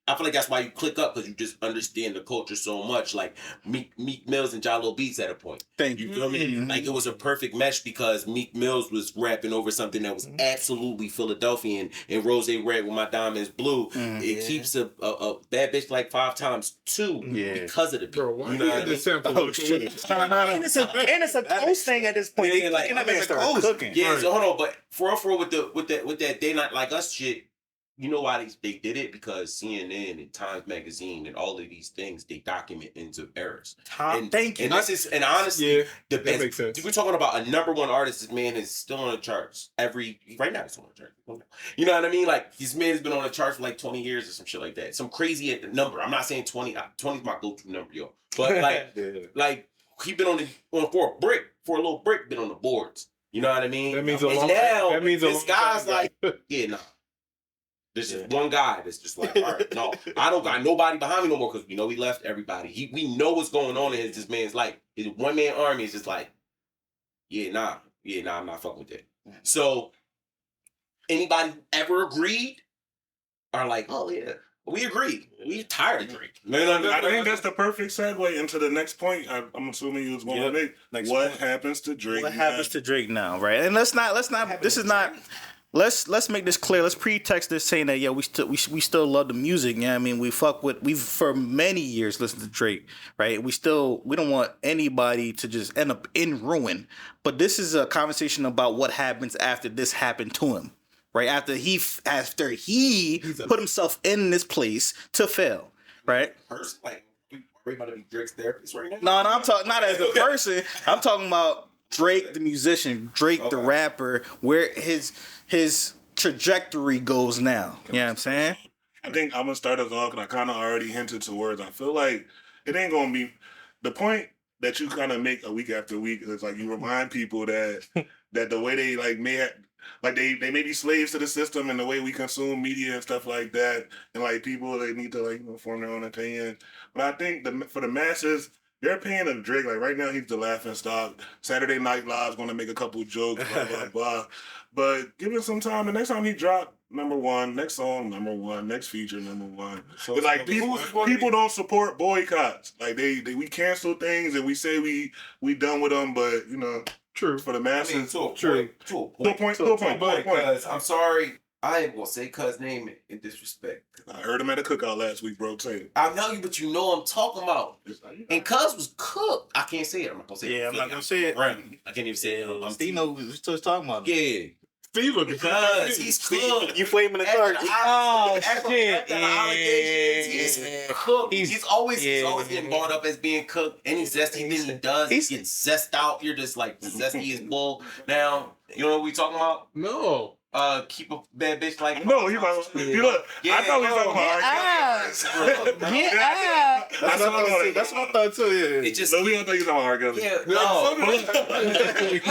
I feel like that's why you click up, because you just understand the culture so much. Like Meek Mills and Jalo Beats at a point. Thank You you. feel me? Like it was a perfect mesh because Meek Mills was rapping over something that was absolutely Philadelphian, and Rose Red with My Diamonds Blue. It keeps a bad bitch like 5 times 2 because of the beat. Bro, why You know what I mean? this sample? Oh shit! And it's a coast thing at this point. Yeah, like, that man started cooking. Yeah, so hold on, but for real with that They Not Like Us shit, you know why they did it? Because CNN and Times Magazine and all of these things, they document into errors. Thank you. And this is, and honestly, Yeah, the that best. makes sense. We're talking about a number one artist. This man is still on the charts right now. He's on the charts. You know what I mean? Like this man has been on the charts for like 20 years or some shit like that. Some crazy number. I'm not saying 20. 20 is my go-to number, yo. But like he been for a little brick, been on the boards. You know what I mean? That means and a long. now That means a this long guy's time. like, yeah, nah. There's just one guy that's just like, all right, no, I don't got nobody behind me no more because we know he left everybody. We know what's going on in this man's life. His one-man army is just like, I'm not fucking with that. So anybody who ever agreed are like, oh yeah, we agreed. We tired of Drake. I think that's the perfect segue into the next point. I'm assuming you was going to make. Next What point. happens to Drake? What happens to Drake now, right? And let's not. This is not. let's make this clear. Let's pretext this saying that we still love the music. Yeah, I mean we've for many years listened to Drake, right? We don't want anybody to just end up in ruin. But this is a conversation about what happens after this happened to him, right? After he put himself in this place to fail, right? Like, are we about to be Drake's therapist right now? No, I'm talking not as a person. I'm talking about Drake the musician, Drake the rapper, where his trajectory goes now. You know what I'm saying? I think I'm gonna start us off because I kind of already hinted towards. I feel like it ain't gonna be the point that you kind of make a week after week is like you remind people that the way they they may be slaves to the system and the way we consume media and stuff like that, and like people they need to form their own opinion. But I think for the masses, their opinion of Drake, like right now he's the laughing stock. Saturday Night Live's gonna make a couple jokes, blah blah blah. But give it some time. The next time he drop #1, next song #1, next feature #1. So it's like people don't support boycotts. Like we cancel things and we say we done with them, but true for the masses. To a point. Because I'm sorry. I ain't gonna say Cuz name in disrespect. I heard him at a cookout last week, bro. Say it. I know you, but you know I'm talking about. And Cuz was cooked. I can't say it. I'm not gonna say it. Yeah, I'm not gonna say it. Right. I can't even say it. Steve knows what we're talking about. Yeah. Steve looking because he's cooked. You flaming the car. Oh shit! He's cooked. He's always getting brought up as being cooked. Any zesty thing he does, he gets zest out. You're just like zesty as bull. Now you know what we talking about? No. Keep a bad bitch like no. You look. Yeah, I thought we were talking about That's what I thought too. Yeah. It just. No, we don't think you're talking about R. Kelly. Yeah. No. I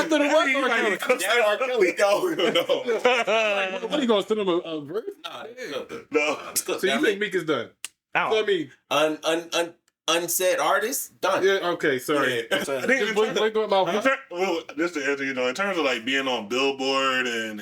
thought it was No. What are you gonna send him a verse? No. So you think Meek is done? I mean, unsaid artist done. Yeah. Okay. Sorry. Yeah. I think just to answer, in terms of like being on Billboard and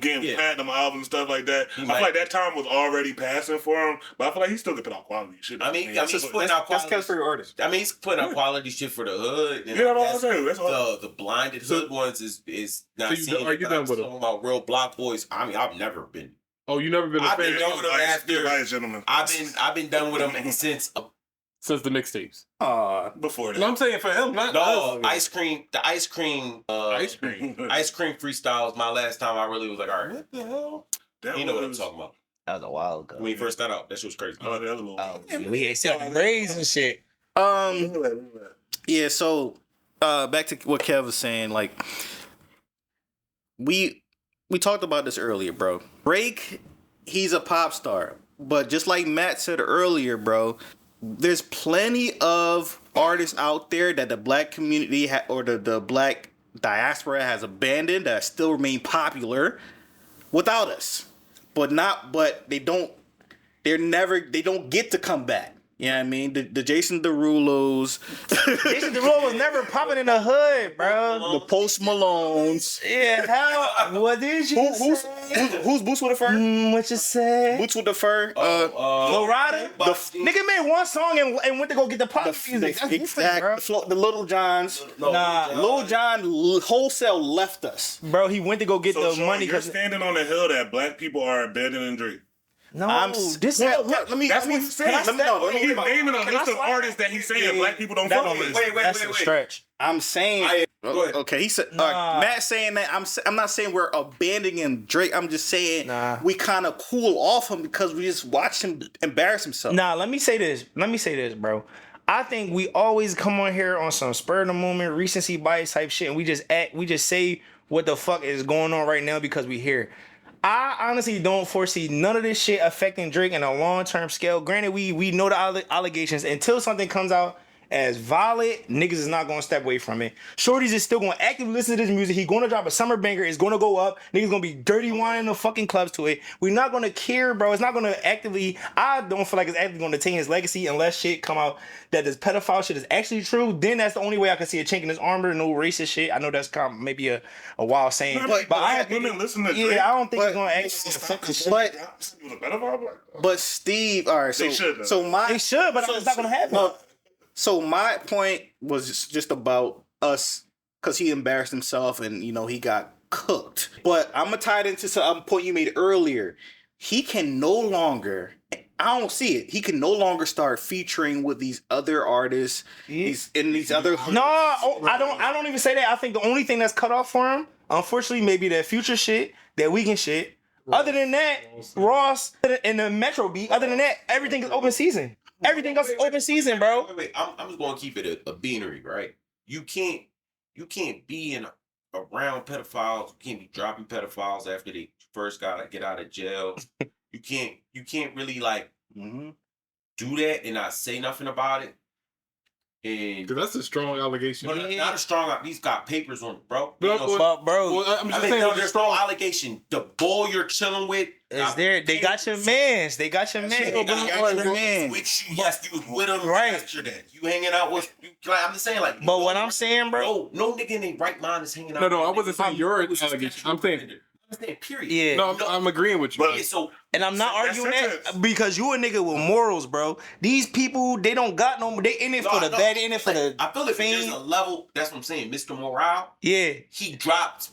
getting platinum albums and stuff like that, I feel like that time was already passing for him. But I feel like he still could put out quality shit. I mean, he's putting out quality. That's for your artist. I mean, he's putting out quality shit for the hood. And what I'm saying. That's all. The blinded hood ones is not seen. Are you done with them? Talking about real block boys. I mean, I've never been. Oh, you never been a fan? I've been done with them after. Gentlemen. I've been done with them since the mixtapes. Before that. No, I'm saying for him, not ice cream freestyles. My last time I really was like, all right, what the hell? You know what I'm talking about. That was a while ago. When he first got out, that shit was crazy. Oh, that was a little. We ain't selling grades and shit. Yeah. So, back to what Kev was saying. Like, we talked about this earlier, bro. Drake, he's a pop star, but just like Matt said earlier, bro, there's plenty of artists out there that the black community or the black diaspora has abandoned that still remain popular without us, but they don't get to come back. You know what I mean? The Jason Derulos. Jason Derulo was never popping in the hood, bro. The Post Malones. Yeah, how? What did you say? Who's Boots with the Fur? What you say? Boots with the Fur. Lil Ryder. Nigga made one song and went to go get the pop music. Exactly. The Little Johns. Lil Jon wholesale left us. Bro, he went to go get the money. You're standing on the hill that black people are abandoning Drake. No, let me. That's what he's saying. He's naming a list of artists that he's saying black people don't fuck with. Wait. Stretch. I'm saying. Okay, he said. Matt saying that. I'm not saying we're abandoning Drake. I'm just saying we kind of cool off him because we just watched him embarrass himself. Let me say this, bro. I think we always come on here on some spur of the moment, recency bias type shit, and we just say what the fuck is going on right now because we here. I honestly don't foresee none of this shit affecting Drake in a long-term scale. Granted, we know the allegations. Until something comes out as valid, niggas is not gonna step away from it. Shorties is still gonna actively listen to this music. He gonna drop a summer banger. It's gonna go up. Niggas gonna be dirty whining the fucking clubs to it. We're not gonna care, bro. It's not gonna actively. I don't feel like it's actively gonna attain his legacy unless shit come out that this pedophile shit is actually true. Then that's the only way I can see a chink in his armor. No racist shit. I know that's kind of maybe a wild saying, but I have women listen to Drake. I don't think it's gonna actually affect the shit. But Steve, all right. So they should, but it's not gonna happen. So my point was just about us because he embarrassed himself and he got cooked. But I'm gonna tie it into some point you made earlier. He can no longer. I don't see it. He can no longer start featuring with these other artists. These other. No, I don't even say that. I think the only thing that's cut off for him, unfortunately, maybe that Future shit, that Weekend shit. Other than that, Ross and the Metro beat. Other than that, everything is open season. Everything else is open season, bro. Wait. I'm just gonna keep it a beanery, right? You can't be around pedophiles. You can't be dropping pedophiles after they first get out of jail. You can't really like do that and not say nothing about it. And because that's a strong allegation. But not a strong. He's got papers on it, bro. Bro, I'm just saying, there's a strong allegation. The boy you're chilling with is there. They got your mans. They got your mans. With you, yes, you was with him yesterday. You hanging out with. I'm just saying, like. But what I'm saying, bro, no nigga in their right mind is hanging out. No, I wasn't saying your allegation. I'm saying. Period. Yeah. No, I'm agreeing with you. And I'm not arguing that because you a nigga with morals, bro. These people, they don't got no. They in it for the bad, in it for the. I feel like there's a level. That's what I'm saying, Mr. Morale. Yeah. He dropped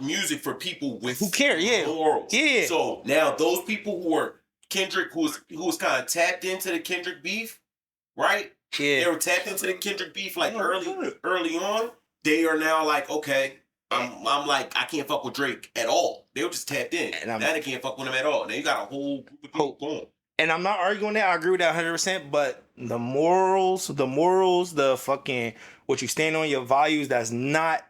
music for people with who care. Yeah. Morals. Yeah. So now those people who are Kendrick, who was kind of tapped into the Kendrick beef, right? Yeah. They were tapped into the Kendrick beef like early on. They are now like, okay. I'm like, I can't fuck with Drake at all. They were just tapped in. Now they can't fuck with him at all. Now you got a whole group of people going. And I'm not arguing that. I agree with that 100%. But the morals, the fucking, what you stand on, your values, that's not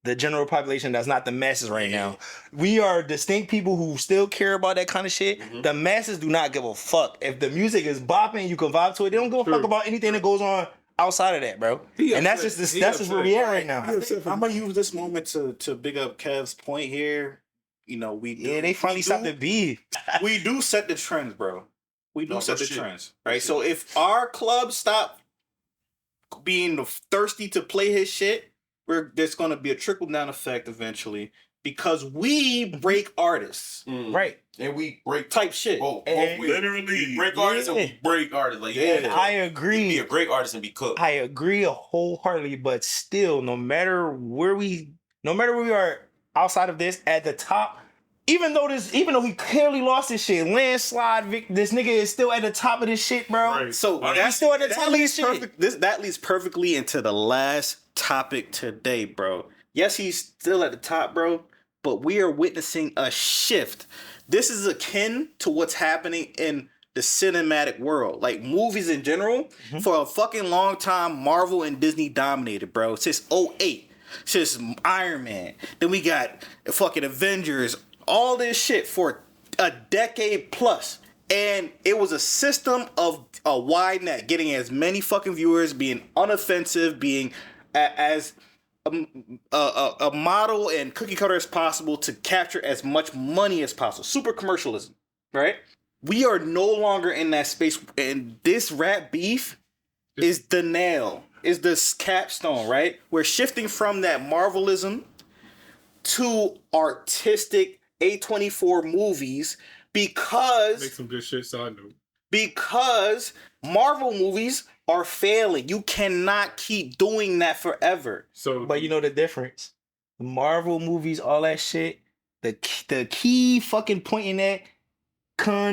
the general population. That's not the masses right now. We are distinct people who still care about that kind of shit. Mm-hmm. The masses do not give a fuck. If the music is bopping, you can vibe to it. They don't give a fuck about anything that goes on outside of that, bro. And that's just where we at right now. I'm gonna use this moment to big up Kev's point here. You know, they finally stopped the beef. We do set the trends, bro. We do set the trends, right? So if our club stop being thirsty to play his shit, there's gonna be a trickle down effect eventually because we break artists, right? And we break type shit. Literally break artists and we break artists. Like, I agree. Be a great artist and be cooked. I agree wholeheartedly, but still, no matter where we are outside of this, at the top, even though he clearly lost his shit, landslide, this nigga is still at the top of this shit, bro. Right. So that's still at the top of this shit. That leads perfectly into the last topic today, bro. Yes, he's still at the top, bro, but we are witnessing a shift. This is akin to what's happening in the cinematic world. Like movies in general, for a fucking long time, Marvel and Disney dominated, bro. Since 2008. Since Iron Man. Then we got fucking Avengers. All this shit for a decade plus. And it was a system of a wide net, getting as many fucking viewers, being unoffensive, being as a model and cookie cutter as possible to capture as much money as possible. Super commercialism, right? We are no longer in that space, and this rap beef is the nail, is the capstone, right? We're shifting from that Marvelism to artistic A24 movies because make some good shit. Side note. Because Marvel movies are failing. You cannot keep doing that forever. But you know the difference. Marvel movies, all that shit. The key fucking point in that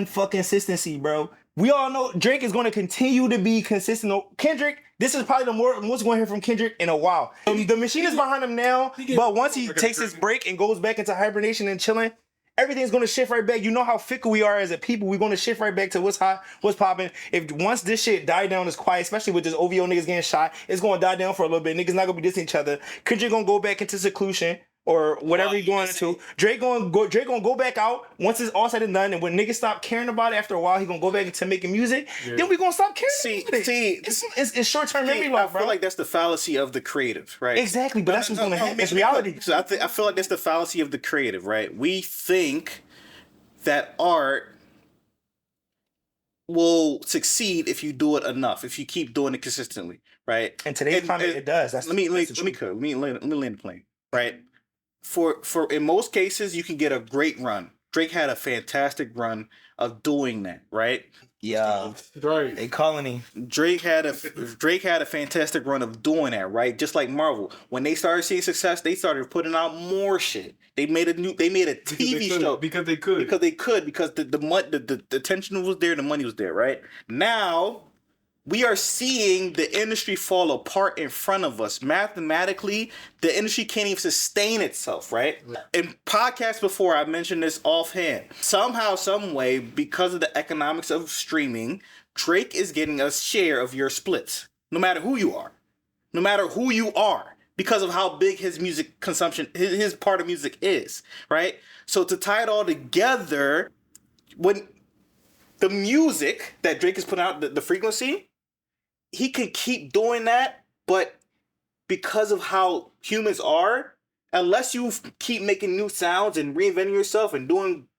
fucking consistency, bro. We all know Drake is going to continue to be consistent. Kendrick, this is probably the most we're going to hear from Kendrick in a while. The machine is behind him now, but once he takes his break and goes back into hibernation and chilling, everything's going to shift right back. You know how fickle we are as a people. We're going to shift right back to what's hot, what's popping. If once this shit die down is quiet, especially with this OVO niggas getting shot, it's going to die down for a little bit. Niggas not going to be dissing each other. Kendrick going to go back into seclusion or whatever he's going into. Drake going to go back out once it's all said and done. And when niggas stop caring about it after a while, he going to go back into making music. Yeah. Then we going to stop caring about it. It's short-term memory loss, bro. I feel like that's the fallacy of the creative, right? Exactly, but that's what's going to happen. It's reality. So I feel like that's the fallacy of the creative, right? We think that art will succeed if you do it enough, if you keep doing it consistently, right? And today's climate, it does. Let me land the plane, right? For in most cases, you can get a great run, Drake had a fantastic run of doing that, right? Yeah, right. They calling him. Drake had a fantastic run of doing that, right? Just like Marvel, when they started seeing success, they started putting out more shit. They made a TV show because they could because the attention was there, the money was there, right? Now we are seeing the industry fall apart in front of us. Mathematically, the industry can't even sustain itself, right? In podcasts before, I mentioned this offhand. Somehow, some way, because of the economics of streaming, Drake is getting a share of your splits, no matter who you are. No matter who you are, because of how big his music consumption, his part of music is, right? So to tie it all together, when the music that Drake is putting out, the frequency, he can keep doing that, but because of how humans are, unless you keep making new sounds and reinventing yourself and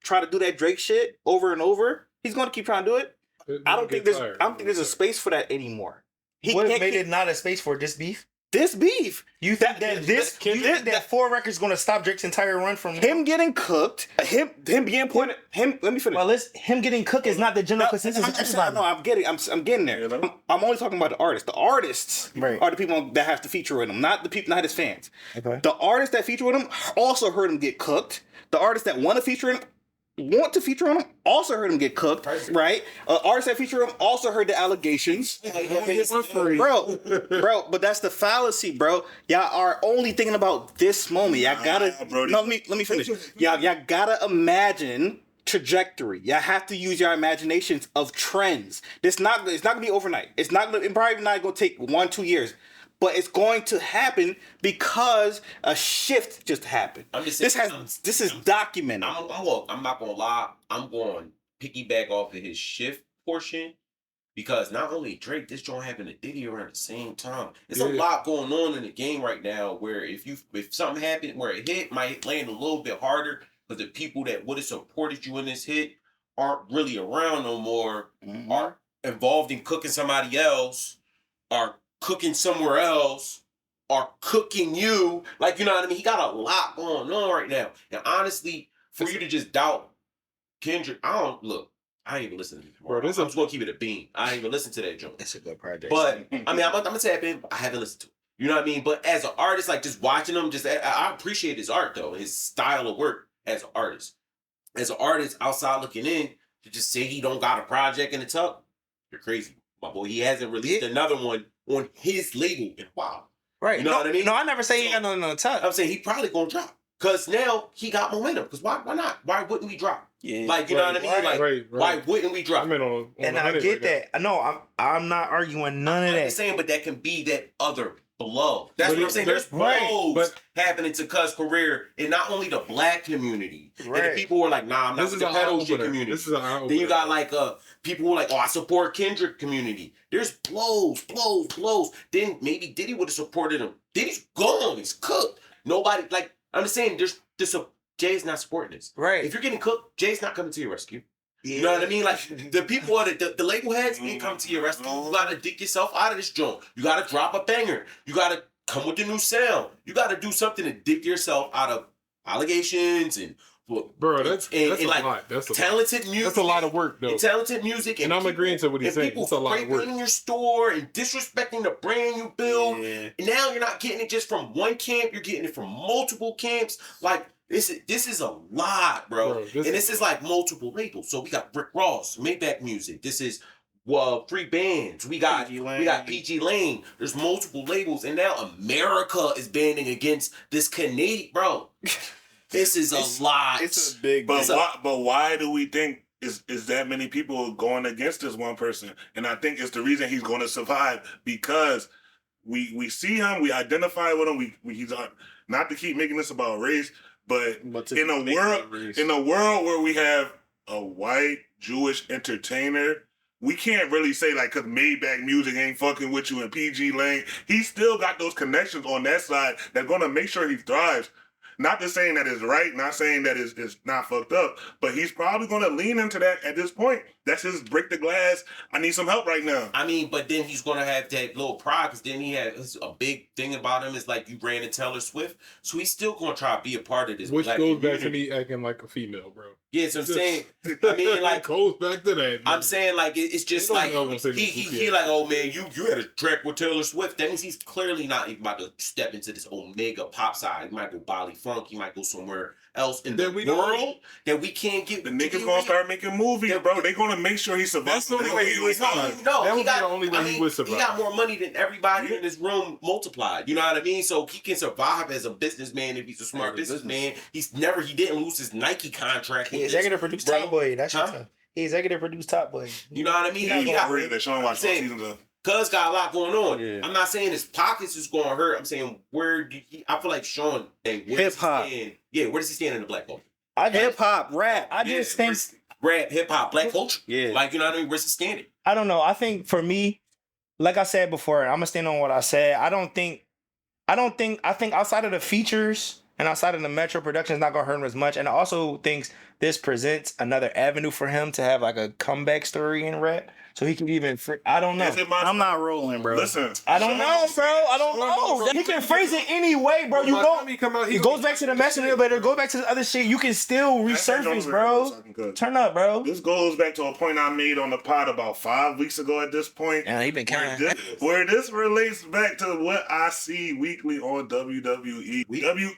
try to do that Drake shit over and over, he's gonna keep trying to do it. I don't think there's a space for that anymore. What made it not a space for this beef? This beef. You think that 4 records gonna stop Drake's entire run from him getting cooked? Him being pointed. Him. Let me finish. Well, him getting cooked is not the general consensus. No, I'm getting there. I'm only talking about the artists. The artists are the people that have to feature with him, not the people, not his fans. Okay. The artists that feature with him also heard him get cooked. The artists that want to feature him also heard him get cooked, right? Artists that feature him also heard the allegations. Bro, but that's the fallacy, bro. Y'all are only thinking about this moment. Y'all gotta, let me finish. Y'all gotta imagine trajectory. Y'all have to use your imaginations of trends. It's not gonna be overnight. It's probably not gonna take 1-2 years. But it's going to happen because a shift just happened. This is documented. I'm not gonna lie. I'm going to piggyback off of his shift portion because not only Drake, this joint happened to Diddy around the same time. There's a lot going on in the game right now where if something happened where it hit, might land a little bit harder because the people that would have supported you in this hit aren't really around no more, are involved in cooking somebody else, are cooking somewhere else, or cooking you. Like, you know what I mean? He got a lot going on right now. And honestly, for you to just doubt Kendrick, I ain't even listening to it. Bro, I'm just gonna keep it a bean. I ain't even listen to that joint. It's a good project. But I mean, I'm gonna tap in. I haven't listened to it. You know what I mean? But as an artist, like just watching him, I appreciate his art though, his style of work as an artist. As an artist, outside looking in, to just say he don't got a project in the tuck, you're crazy, my boy. He hasn't released another one on his label in a while. Right. You know what I mean? No, I never say he got nothing on the tuck. I'm saying he probably gonna drop. Cause now he got momentum. Cause why not? Why wouldn't we drop? Yeah, like you know what I mean? Like why wouldn't we drop? And I get that. No, I'm not arguing none of that. I'm saying, but that can be that other blow. That's what I'm saying. There's blows happening to Cuz career in not only the black community. And the people who are like, nah, I'm not with the pedo shit community. This is then you got like people who are like, oh, I support Kendrick community. There's blows. Then maybe Diddy would have supported him. Diddy's gone. He's cooked. Nobody like I'm just saying there's Jay's not supporting this. Right. If you're getting cooked, Jay's not coming to your rescue. Yeah. You know what I mean? Like the people, the label heads ain't come to your rescue. You gotta dig yourself out of this joint. You gotta drop a banger. You gotta come with the new sound. You gotta do something to dig yourself out of allegations and bro, that's a like lot. That's talented music. That's a lot of work, though. And talented music, and I'm agreeing to what he's saying. It's a lot of work. In your store and disrespecting the brand you build. Yeah. And now you're not getting it just from one camp. You're getting it from multiple camps. Like this is a lot, bro. This is like multiple labels. So we got Rick Ross, Maybach Music. This is free bands. We got PG Lane. There's multiple labels, and now America is banding against this Canadian, bro. This is a lot. It's a big. But why do we think is that many people going against this one person? And I think it's the reason he's going to survive because we see him, we identify with him. He's not to keep making this about race, but in a world where we have a white Jewish entertainer, we can't really say like because Maybach Music ain't fucking with you and PG Lane. He still got those connections on that side that's going to make sure he thrives. Not to saying that is right, not saying that it's not fucked up, but he's probably going to lean into that at this point. That's his break the glass. I need some help right now. I mean, but then he's going to have that little pride because then he has a big thing about him is like you ran into Taylor Swift. So he's still going to try to be a part of this. Which goes back to me acting like a female, bro. Yeah, so I'm saying, I mean, like, goes back to that. Man. I'm saying, like, it's just like, he like, oh man, you had a track with Taylor Swift. That means he's clearly not even about to step into this Omega pop side. He might go Bali Funk. He might go somewhere else in the world that we can't get. The niggas gonna start making movies, bro. They gonna make sure he survives. That's the only way he would survive. No, that would be the only way he would survive. He got more money than everybody in this room multiplied. You know what I mean? So he can survive as a businessman if he's a smart businessman. He didn't lose his Nike contract. He executive produced Top Boy. That's he executive produced Top Boy. You know what I mean? He got that Sean watched all seasons of. Cuz got a lot going on. Yeah. I'm not saying his pockets is going to hurt. I'm saying I feel like Sean. Hip hop. Yeah, where does he stand in the black culture? Hip hop, rap. I just think rap, hip hop, black culture. Yeah, like you know what I mean. Where's he standing? I don't know. I think for me, like I said before, I'm gonna stand on what I said. I think outside of the features and outside of the Metro production is not gonna hurt him as much. And I also think this presents another avenue for him to have like a comeback story in rap. So he can even, I don't know. I'm not rolling, bro. Listen. I don't know, bro. I don't know. He can phrase it any way, bro. You know, it goes back to the messenger letter, go back to the other shit. You can still resurface, bro. Turn up, bro. This goes back to a point I made on the pod about 5 weeks ago at this point. Yeah, he been kind where this relates back to what I see weekly on WWE.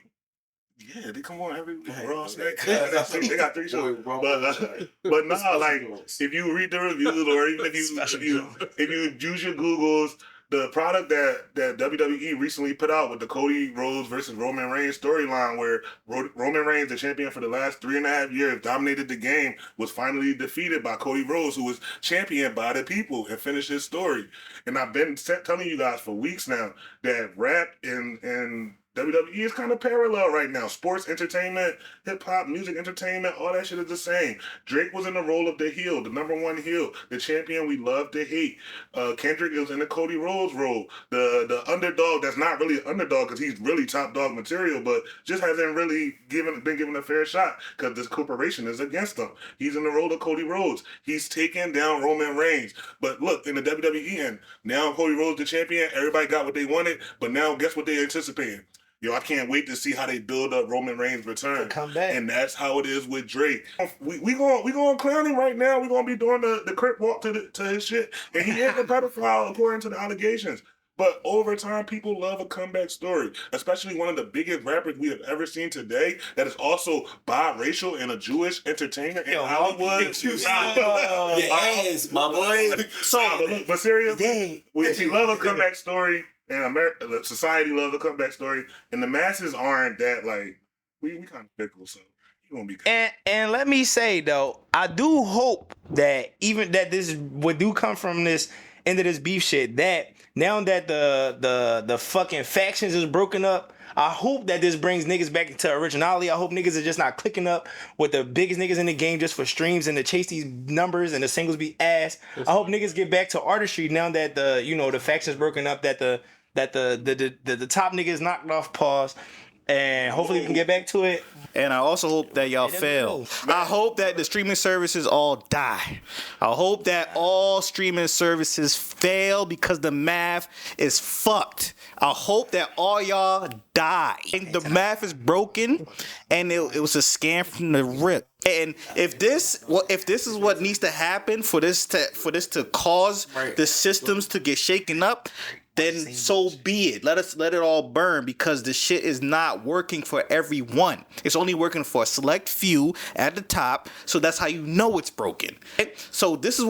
Yeah, they come on every week. They got 3 shows. But no, like if you read the reviews or even if you use your Googles, the product that WWE recently put out with the Cody Rhodes versus Roman Reigns storyline, where Roman Reigns, the champion for the last 3.5 years, dominated the game, was finally defeated by Cody Rhodes, who was championed by the people, and finished his story. And I've been telling you guys for weeks now that rap and WWE is kind of parallel right now. Sports, entertainment, hip-hop, music, entertainment, all that shit is the same. Drake was in the role of the heel, the number one heel, the champion we love to hate. Kendrick is in the Cody Rhodes role, the underdog that's not really an underdog because he's really top dog material, but just hasn't really been given a fair shot because this corporation is against him. He's in the role of Cody Rhodes. He's taking down Roman Reigns. But look, in the WWE end, now Cody Rhodes the champion, everybody got what they wanted, but now guess what they're anticipating? Yo, I can't wait to see how they build up Roman Reigns' return. Come back. And that's how it is with Drake. We going clown him right now. We're going to be doing the crip walk to his shit. And he is a pedophile according to the allegations. But over time, people love a comeback story, especially one of the biggest rappers we have ever seen today that is also biracial and a Jewish entertainer in Hollywood. Yes, my boy. But seriously, we love a comeback story. And the society loves a comeback story, and the masses aren't that like we kind of fickle, so you gonna be. And let me say though, I do hope that even that this would do come from this end of this beef shit. That now that the fucking factions is broken up, I hope that this brings niggas back into originality. I hope niggas are just not clicking up with the biggest niggas in the game just for streams and to chase these numbers and the singles be ass. I hope niggas get back to artistry now that the factions broken up. That the top niggas knocked off pause, and hopefully we can get back to it. And I also hope that y'all fail. I hope that the streaming services all die. I hope that all streaming services fail because the math is fucked. I hope that all y'all die. The math is broken, and it was a scam from the rip. And if this is what needs to happen for this to cause the systems to get shaken up, then so be it. Let it all burn because the shit is not working for everyone. It's only working for a select few at the top. So that's how you know it's broken. So this is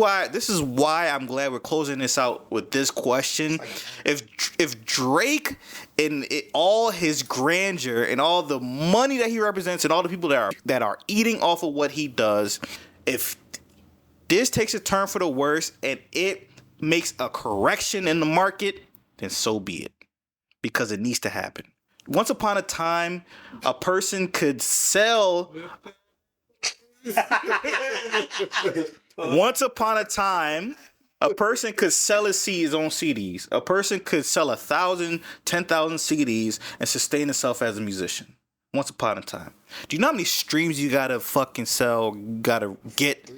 why I'm glad we're closing this out with this question. If Drake in all his grandeur and all the money that he represents and all the people that are eating off of what he does, if this takes a turn for the worse and it makes a correction in the market, then so be it, because it needs to happen. Once upon a time, a person could sell. Once upon a time, a person could sell his own CDs. A person could sell 1,000, 10,000 CDs and sustain himself as a musician. Once upon a time. Do you know how many streams you gotta fucking sell? Gotta get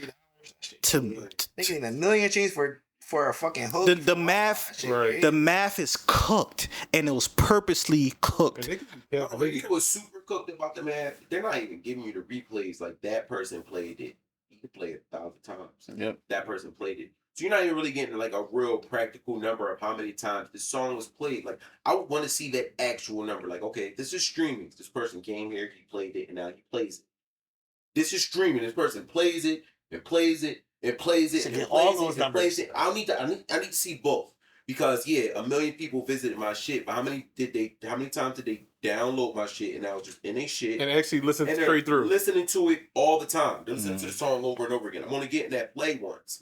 to. Niggas need 1 million streams for a fucking hook. The math, right. The math is cooked, and it was purposely cooked. It was super cooked about the math. They're not even giving you the replays. Like that person played it. You can play it 1,000 times. Yep. That person played it. So you're not even really getting like a real practical number of how many times this song was played. Like I would want to see that actual number. Like, okay, this is streaming. This person came here, he played it, and now he plays it. This is streaming. This person plays it and plays it and plays it and plays all it those and numbers. plays it. I need to see both. Because 1 million people visited my shit, but how many times did they download my shit and I was just in their shit and actually listen and straight through, listening to it all the time? They're listening to the song over and over again. I'm only getting that play once.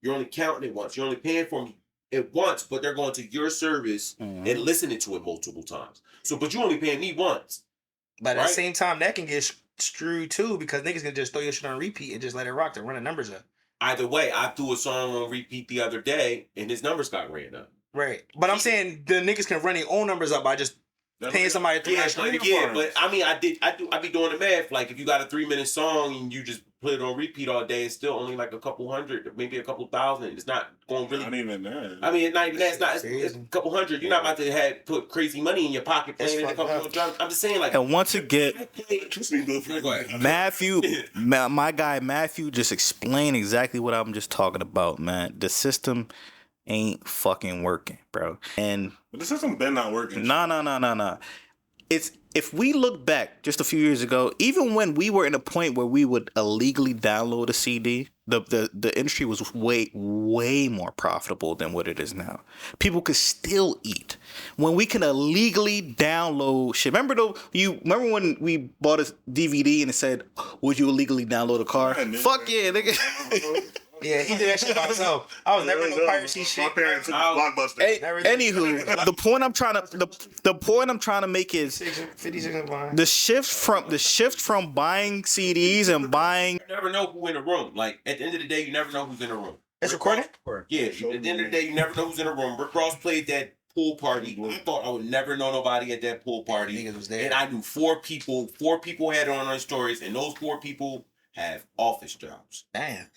You're only counting it once. You're only paying for it once, but they're going to your service and listening to it multiple times. So, but you only paying me once. But at the same time, that can get screwed too because niggas can just throw your shit on repeat and just let it rock to run the numbers up. Either way, I threw a song on repeat the other day and his numbers got ran up. Right. But I'm saying the niggas can run their own numbers up by just paying somebody $3. But I mean, I be doing the math. Like if you got a 3-minute song and you just put it on repeat all day, it's still only like a couple hundred, maybe a couple thousand. It's not going really. Not even that. I mean, it's not even that. It's a couple hundred. You're not about to put crazy money in your pocket playing in a couple of drums. I'm just saying, like. And once again, Matthew, my guy Matthew, just explained exactly what I'm just talking about, man. The system ain't fucking working, bro. And but the system been not working. Nah. It's if we look back just a few years ago, even when we were in a point where we would illegally download a CD, the industry was way more profitable than what it is now. People could still eat when we can illegally download shit. Remember when we bought a DVD and it said, "Would you illegally download a car?" Fuck yeah, nigga. Yeah, he did that shit by himself. I was never no piracy shit. My parents took Blockbuster. Anywho, the point I'm trying to make is 56 the shift from buying CDs and buying. You never know who in the room. Like at the end of the day, you never know who's in the room. It's recorded? Yeah. At the end of the day, you never know who's in the room. Rick Ross played that pool party. I thought I would never know nobody at that pool party. Niggas was there. And I knew 4 people. 4 people had it on their stories, and those 4 people have office jobs. Damn.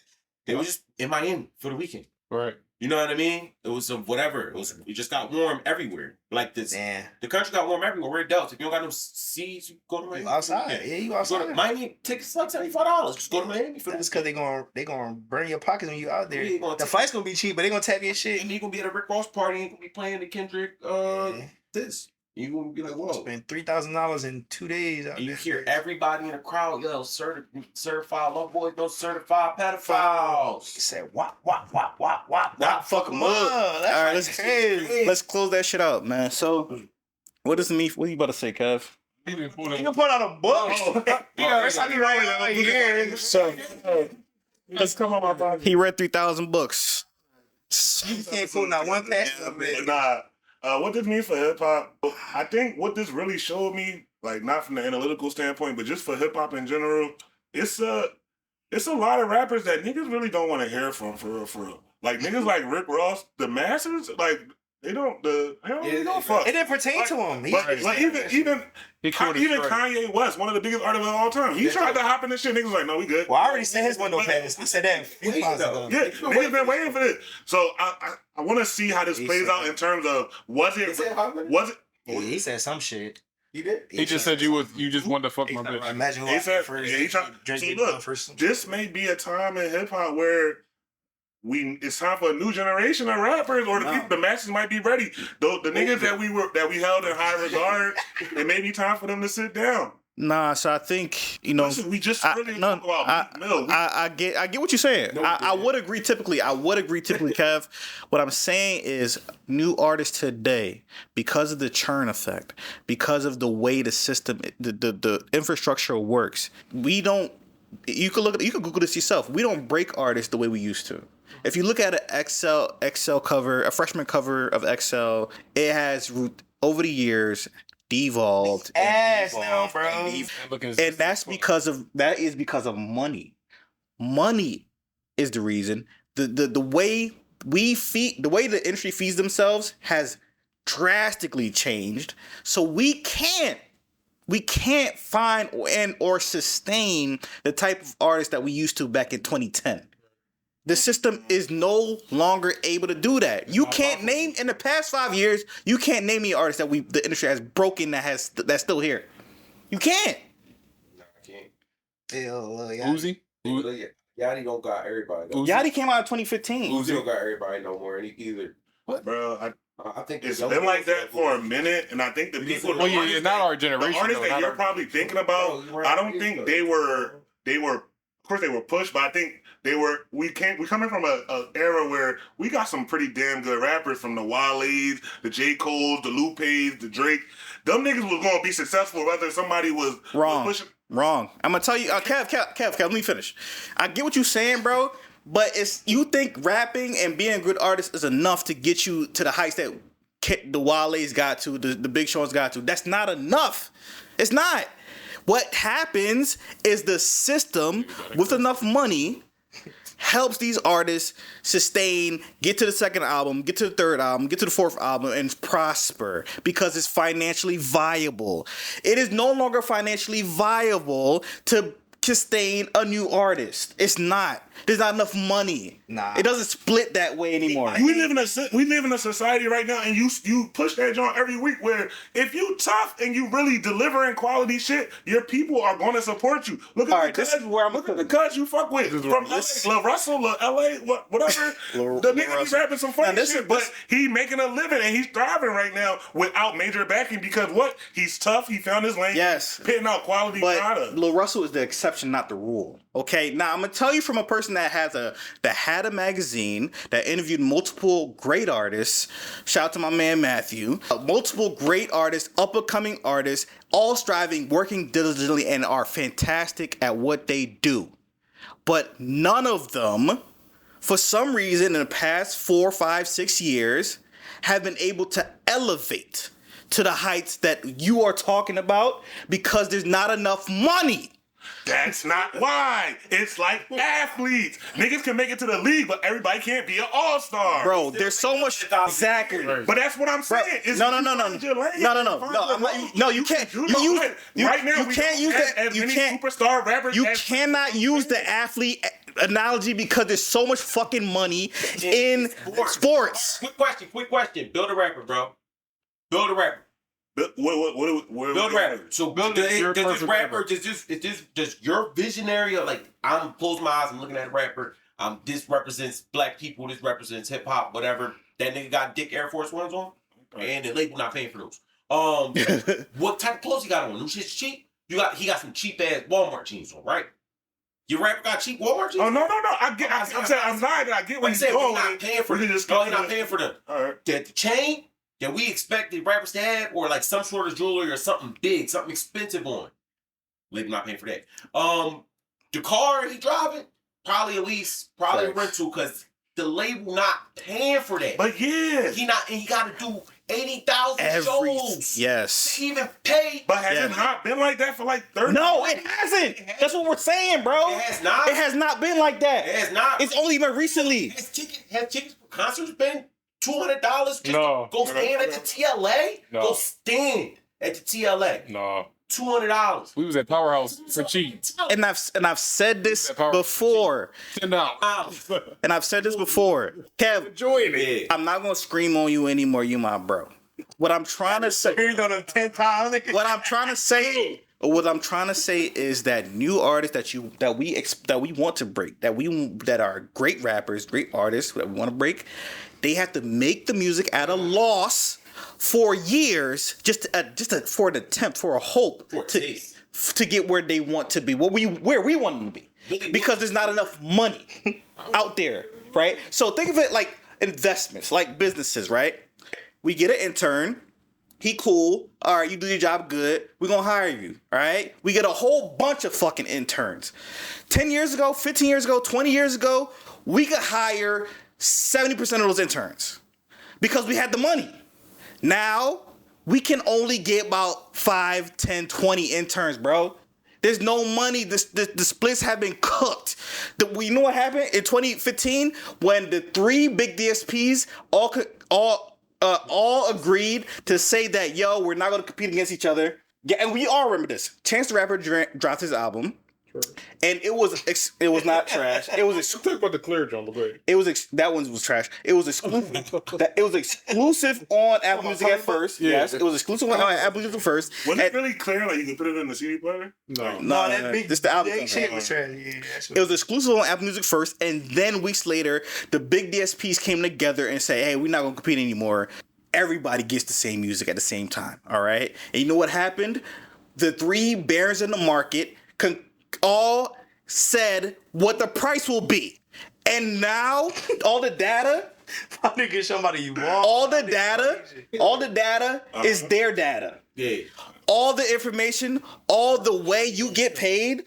They were just in Miami for the weekend. right? You know what I mean? It was whatever. It just got warm everywhere. Like this, Damn. the country got warm everywhere. We're adults. If you don't got no seeds, you go to Miami. You outside. Yeah, you outside. Go to Miami. Tickets like $75. Just go to Miami for That's this. because they gonna burn your pockets when you out there. Yeah, The fight's gonna be cheap, but they gonna tap your shit. And you gonna be at a Rick Ross party and you gonna be playing the Kendrick this. You gonna be like, whoa. Spend $3,000 in 2 days. Out And you there. hear everybody in the crowd yell, certified love boys, no certified pedophiles. He said, wop. Fuck them up. All right, let's close that shit out, man. So, what does me? What are you about to say, Kev? He didn't pull You can put out a book. That's how you right here. So, Let's come on my body. he read 3,000 books. You can't pull not one past. Nah. What this means for hip hop, I think what this really showed me, like not from the analytical standpoint, but just for hip hop in general, it's a lot of rappers that niggas really don't want to hear from for real. Like niggas like Rick Ross, the masses, like they don't really don't fuck. It didn't pertain to him. But like even Kanye West, one of the biggest artists of all time, he tried to hop in this shit. Niggas was like, no, we good. Well, I already said his window pass. I said that a few months ago. Yeah, niggas been waiting for this. So I want to see how this plays out in terms of was it? He said some shit. You did? He just said you just wanted to fuck my bitch. Imagine He said, this may be a time in hip hop where it's time for a new generation of rappers, or the masses might be ready. The niggas that we held in high regard, it may be time for them to sit down. Nah, so I think we just really talk about Mill. I get what you're saying. I would agree typically, Kev. What I'm saying is new artists today, because of the churn effect, because of the way the system, the infrastructure works, you can Google this yourself. We don't break artists the way we used to. If you look at an XL cover, a freshman cover of XL, it has over the years devolved now, bro. And that's because of money. Money is the reason. The way the industry feeds themselves has drastically changed. So we can't we can't find or sustain the type of artists that we used to back in 2010. The system is no longer able to do that. You can't name in the past 5 years. You can't name any artists that the industry has broken that's still here. You can't. No, I can't. Uzi? Yachty don't got everybody. Yachty came out in 2015. Uzi don't got everybody no more either. What? Bro, I think it's been like that for a minute, and I think the people. Well, yeah, not our generation. The artists that you're probably thinking about, I don't think they were. Of course, they were pushed, but I think they were. We coming from a era where we got some pretty damn good rappers, from the Wale's, the J. Cole's, the Lupe's, the Drake. Them niggas was gonna be successful whether somebody was wrong. Was pushing. Wrong. I'm gonna tell you, Kev, let me finish. I get what you're saying, bro, but you think rapping and being a good artist is enough to get you to the heights that the Wale's got to, the Big Sean's got to. That's not enough. It's not. What happens is the system with enough money helps these artists sustain, get to the second album, get to the third album, get to the fourth album, and prosper because it's financially viable. It is no longer financially viable to sustain a new artist. It's not. There's not enough money. Nah. It doesn't split that way anymore. We live in a society right now, and you push that joint every week. Where if you tough and you really delivering quality shit, your people are going to support you. Look at the cuts you fuck with from LA, Lil Russell, Lil LA, whatever. The nigga be rapping some funny shit, but he making a living and he's thriving right now without major backing because what? He's tough. He found his lane. Yes, pitting out quality product. Lil Russell is the exception, not the rule. Okay, now I'm gonna tell you from a person that had a magazine that interviewed multiple great artists. Shout out to my man Matthew. Multiple great artists, up and coming artists, all striving, working diligently, and are fantastic at what they do. But none of them, for some reason, in the past 4, 5, 6 years, have been able to elevate to the heights that you are talking about because there's not enough money. That's not why. It's like athletes. Niggas can make it to the league, but everybody can't be an all-star. Bro, there's so much. Exactly. But that's what I'm saying. No. No, you can't. Right now, you can't use that. You can't. Superstar rappers. You cannot use the athlete analogy because there's so much fucking money in sports. Quick question. Build a rapper, bro. Build a rapper. Build a rapper. So does this rapper, does your visionary, like, I'm closing my eyes, I'm looking at a rapper, this represents black people, this represents hip hop, whatever. That nigga got Dick Air Force Ones on, and the label not paying for those. What type of clothes he got on? Them shit's cheap. He got some cheap ass Walmart jeans on, right? Your rapper got cheap Walmart jeans? Oh no! I get what he's doing. Not paying for them. He's not paying for them. All right. The chain that we expected rappers to have, or like some sort of jewelry or something big, something expensive on. Label not paying for that. The car he driving, probably a rental, because the label not paying for that. But yeah, he got to do 80,000 shows. Yes. To even pay. But has it not been like that for like 30? No, it hasn't. That's what we're saying, bro. It has not. It has not been like that. It has not. It's only been recently. Has tickets for concerts been $200 just to go stand at the TLA? No. Go stand at the TLA. No. $200. We was at Powerhouse for cheap. And I've said this before. $10. And I've said this before. Kev, enjoying it. I'm not gonna scream on you anymore, you my bro. What I'm trying to say. What I'm trying to say is that new artists that we want to break, that are great rappers, great artists that we want to break, they have to make the music at a loss for years, for an attempt, for a hope to get where they want to be, where we want them to be, because there's not enough money out there, right? So think of it like investments, like businesses, right? We get an intern. He cool. All right, you do your job good. We're going to hire you, all right? We get a whole bunch of fucking interns. 10 years ago, 15 years ago, 20 years ago, we could hire 70% of those interns because we had the money. Now, we can only get about 5, 10, 20 interns, bro. There's no money. The splits have been cooked. You know what happened in 2015 when the 3 big DSPs all agreed to say that, yo, we're not going to compete against each other. Yeah, and we all remember this. Chance the Rapper dropped his album. And it was not trash. It was talk about the Clear John, but great. It was that one was trash. It was exclusive. It was exclusive on Apple Music at first. Yeah. Yes, it was exclusive on Apple Music first. Was it really clear? Like you could put it in the CD player? No, that big the album shit was trash. Yeah, it was exclusive on Apple Music first, and then weeks later, the big DSPs came together and say, "Hey, we're not gonna compete anymore. Everybody gets the same music at the same time." All right, and you know what happened? The three bears in the market all said what the price will be, and now all the data, all the data is their data. Yeah. All the information, all the way you get paid,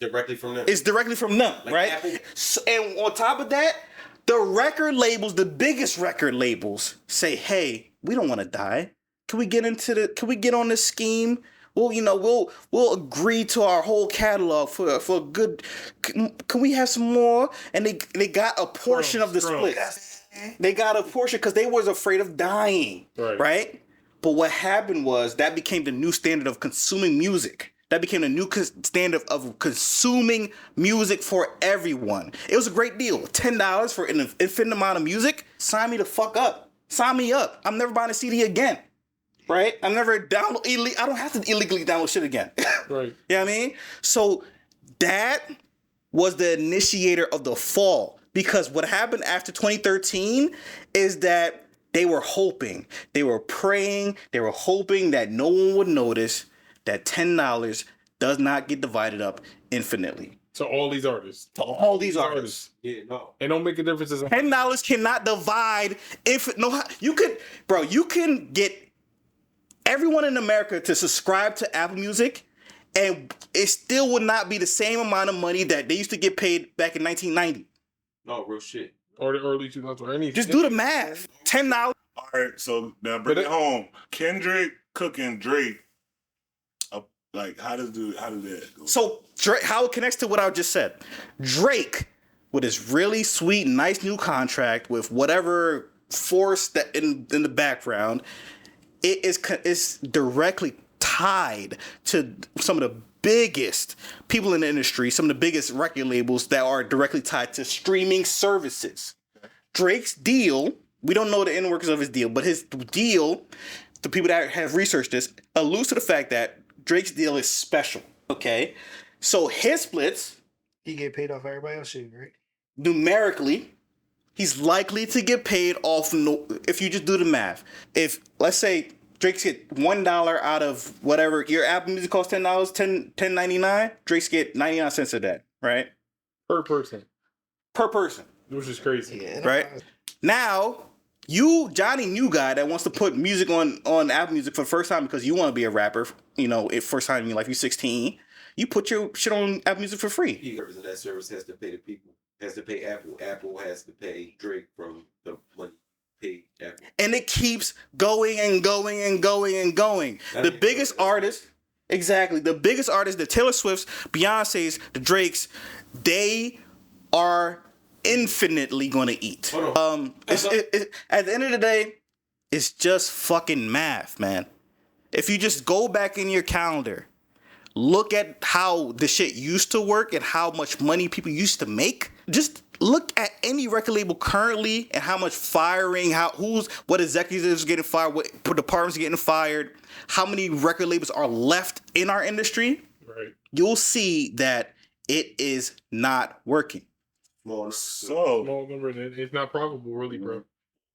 directly from them. It's directly from them, like right? So, and on top of that, the record labels, the biggest record labels, say, "Hey, we don't want to die. Can we get on this scheme? Well, we'll agree to our whole catalog for a good. Can we have some more?" And they got a portion of the split. They got a portion because they was afraid of dying, right? But what happened was that became the new standard of consuming music. That became the new standard of consuming music for everyone. It was a great deal. $10 for an infinite amount of music. Sign me the fuck up. Sign me up. I'm never buying a CD again. Right? I'm never I don't have to illegally download shit again. Right. You know what I mean? So that was the initiator of the fall. Because what happened after 2013 is that they were hoping, they were praying, they were hoping that no one would notice that $10 does not get divided up infinitely. To all these artists. Yeah, no. It don't make a difference. $10 cannot divide you can get everyone in America to subscribe to Apple Music, and it still would not be the same amount of money that they used to get paid back in 1990. No, real shit. Or the early 2000s or anything. Just do the math. $10. All right, so now bring it home. Kendrick cooking Drake. Like, how does that go? So Drake, how it connects to what I just said. Drake, with his really sweet, nice new contract with whatever force that in the background, it is directly tied to some of the biggest people in the industry, some of the biggest record labels that are directly tied to streaming services. Drake's deal, we don't know the inner workings of his deal, but his deal, the people that have researched this, alludes to the fact that Drake's deal is special, okay? So his splits... He get paid off everybody else shit, right? Numerically, he's likely to get paid off, if you just do the math. If, let's say, Drake's get $1 out of whatever, your Apple Music costs $10, $10.99, Drake's get 99 cents of that, right? Per person. Which is crazy. Yeah, right? Now, you, Johnny New Guy that wants to put music on Apple Music for the first time because you want to be a rapper, first time in your life, you're 16, you put your shit on Apple Music for free. He represents that service has to pay the people, has to pay Apple. Apple has to pay Drake from the money. And it keeps going and going and going and going. The biggest artists, the Taylor Swifts, Beyonce's, the Drakes, they are infinitely going to eat. At the end of the day, it's just fucking math, man. If you just go back in your calendar, look at how the shit used to work and how much money people used to make. Just look at any record label currently and how much firing, what executives are getting fired, what departments are getting fired, how many record labels are left in our industry. Right. You'll see that it is not working. Small number. It's not profitable, really, bro.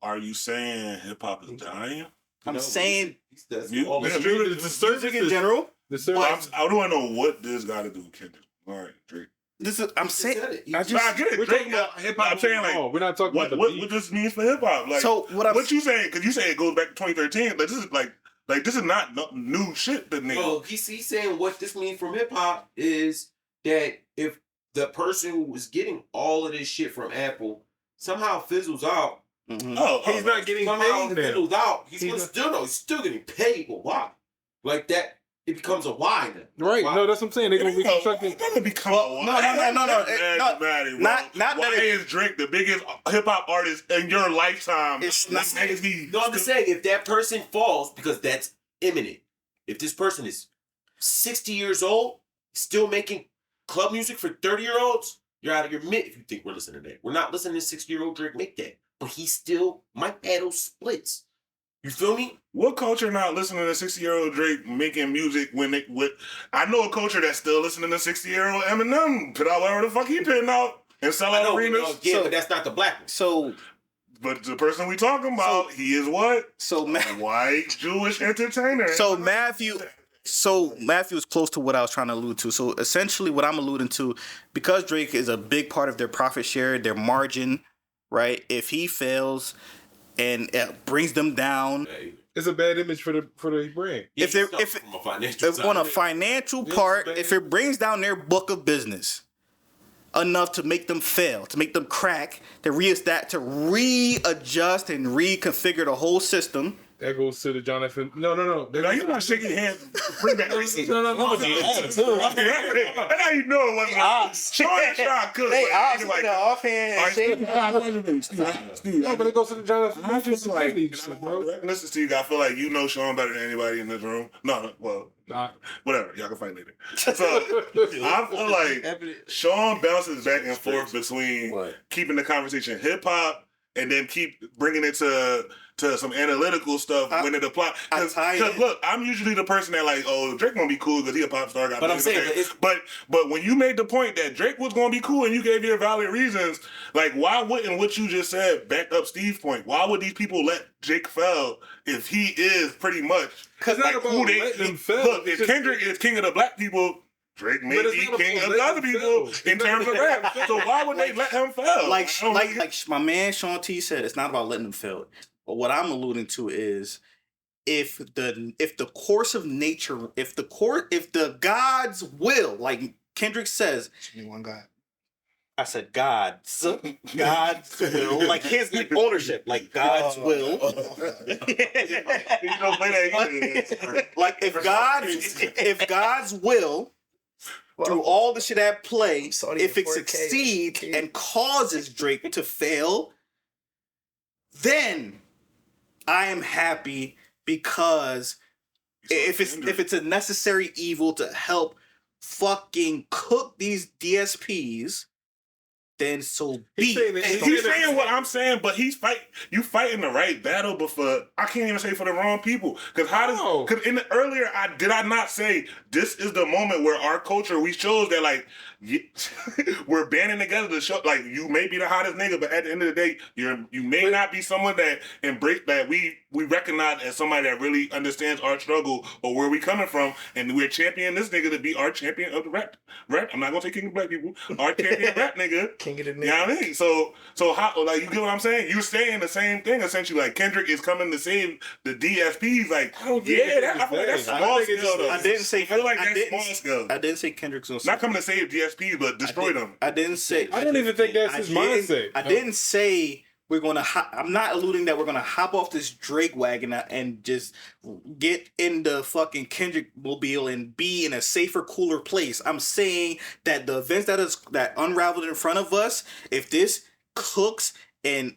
Are you saying hip hop is dying? I'm saying music in general. I don't know what this got to do with Kendrick. All right, Drake. I'm saying. I get it. We're talking about hip hop. I'm saying we're not talking about what this means for hip hop. Like, so what you saying? Because you say it goes back to 2013. But this is like this is not new shit to nigga. Well, he's saying what this means from hip hop is that if the person who was getting all of this shit from Apple somehow fizzles out. Mm-hmm. He's not getting somehow paid. Fizzles out. He's still getting paid. But why? Like that. It becomes a why then. Right. Why? No, that's what I'm saying. They're going to be constructing. It doesn't become a why. No. Why is Drake the biggest hip hop artist in your lifetime? It's not. No, I'm just saying if that person falls, because that's imminent. If this person is 60 years old, still making club music for 30-year-olds, you're out of your mid if you think we're listening to that. We're not listening to 60-year-old Drake make that. But he still might add those splits. You feel me? What culture not listening to 60-year-old Drake making music when they with? I know a culture that's still listening to 60-year-old Eminem put out whatever the fuck he putting out and sell out arenas. Yeah, but that's not the black one. So, but the person we talking about, he is what? So white Jewish entertainer. So Matthew is close to what I was trying to allude to. So essentially, what I'm alluding to, because Drake is a big part of their profit share, their margin, right? If he fails and it brings them down, it's a bad image for the brand. If on a financial part, if it brings down their book of business enough to make them fail, to make them crack, to readjust and reconfigure the whole system. That goes to the Jonathan. No. No, you're not shaking hands. Bring back receipts. No. That's how you know it wasn't. Sean shot good. Hey, I was like offhand. No, but it goes to the Jonathan. Listen to you, I feel like you know Sean better than anybody in this room. No, well, whatever. Y'all can fight later. So I feel like Sean bounces back and forth between keeping the conversation hip hop and then keep bringing it to some analytical stuff when it applies. Because look, I'm usually the person that like, oh, Drake gonna be cool because he a pop star. But I'm saying, but when you made the point that Drake was gonna be cool and you gave your valid reasons, like why wouldn't what you just said back up Steve's point? Why would these people let Drake fail if he is pretty much? Because like who they look, if Kendrick is king of the black people, Drake may be king of the other people in terms of rap. So why would they let him fail? Like my man Sean T said, it's not about letting them fail. But what I'm alluding to is if the course of nature, if the God's will, like Kendrick says, one God. I said God's will, like his ownership, like God's will. Like if God's will. Through all the shit at play, if it succeeds and causes Drake to fail, then I am happy because if it's a necessary evil to help fucking cook these DSPs, then so be it. He's saying what I'm saying, but you fighting the right battle, but I can't even say for the wrong people. Because earlier did I not say this is the moment where our culture, we shows that like we're banding together to show like you may be the hottest nigga, but at the end of the day, you may not be someone that embrace that we recognize as somebody that really understands our struggle or where we coming from, and we're championing this nigga to be our champion of the rap. I'm not gonna say king of black people, our champion rap nigga. King of the nigga. You know what I mean? So how like you get what I'm saying? You're saying the same thing essentially. Like Kendrick is coming to save the DSPs. Like I feel like that's small scale though. I didn't say. I feel like that's small scale. I didn't say Kendrick's gonna not coming to save DSPs, but destroy them. I didn't say. I don't even think that's his mindset. I didn't say we're gonna. I'm not alluding that we're gonna hop off this Drake wagon and just get in the fucking Kendrick mobile and be in a safer, cooler place. I'm saying that the events that unraveled in front of us, if this cooks and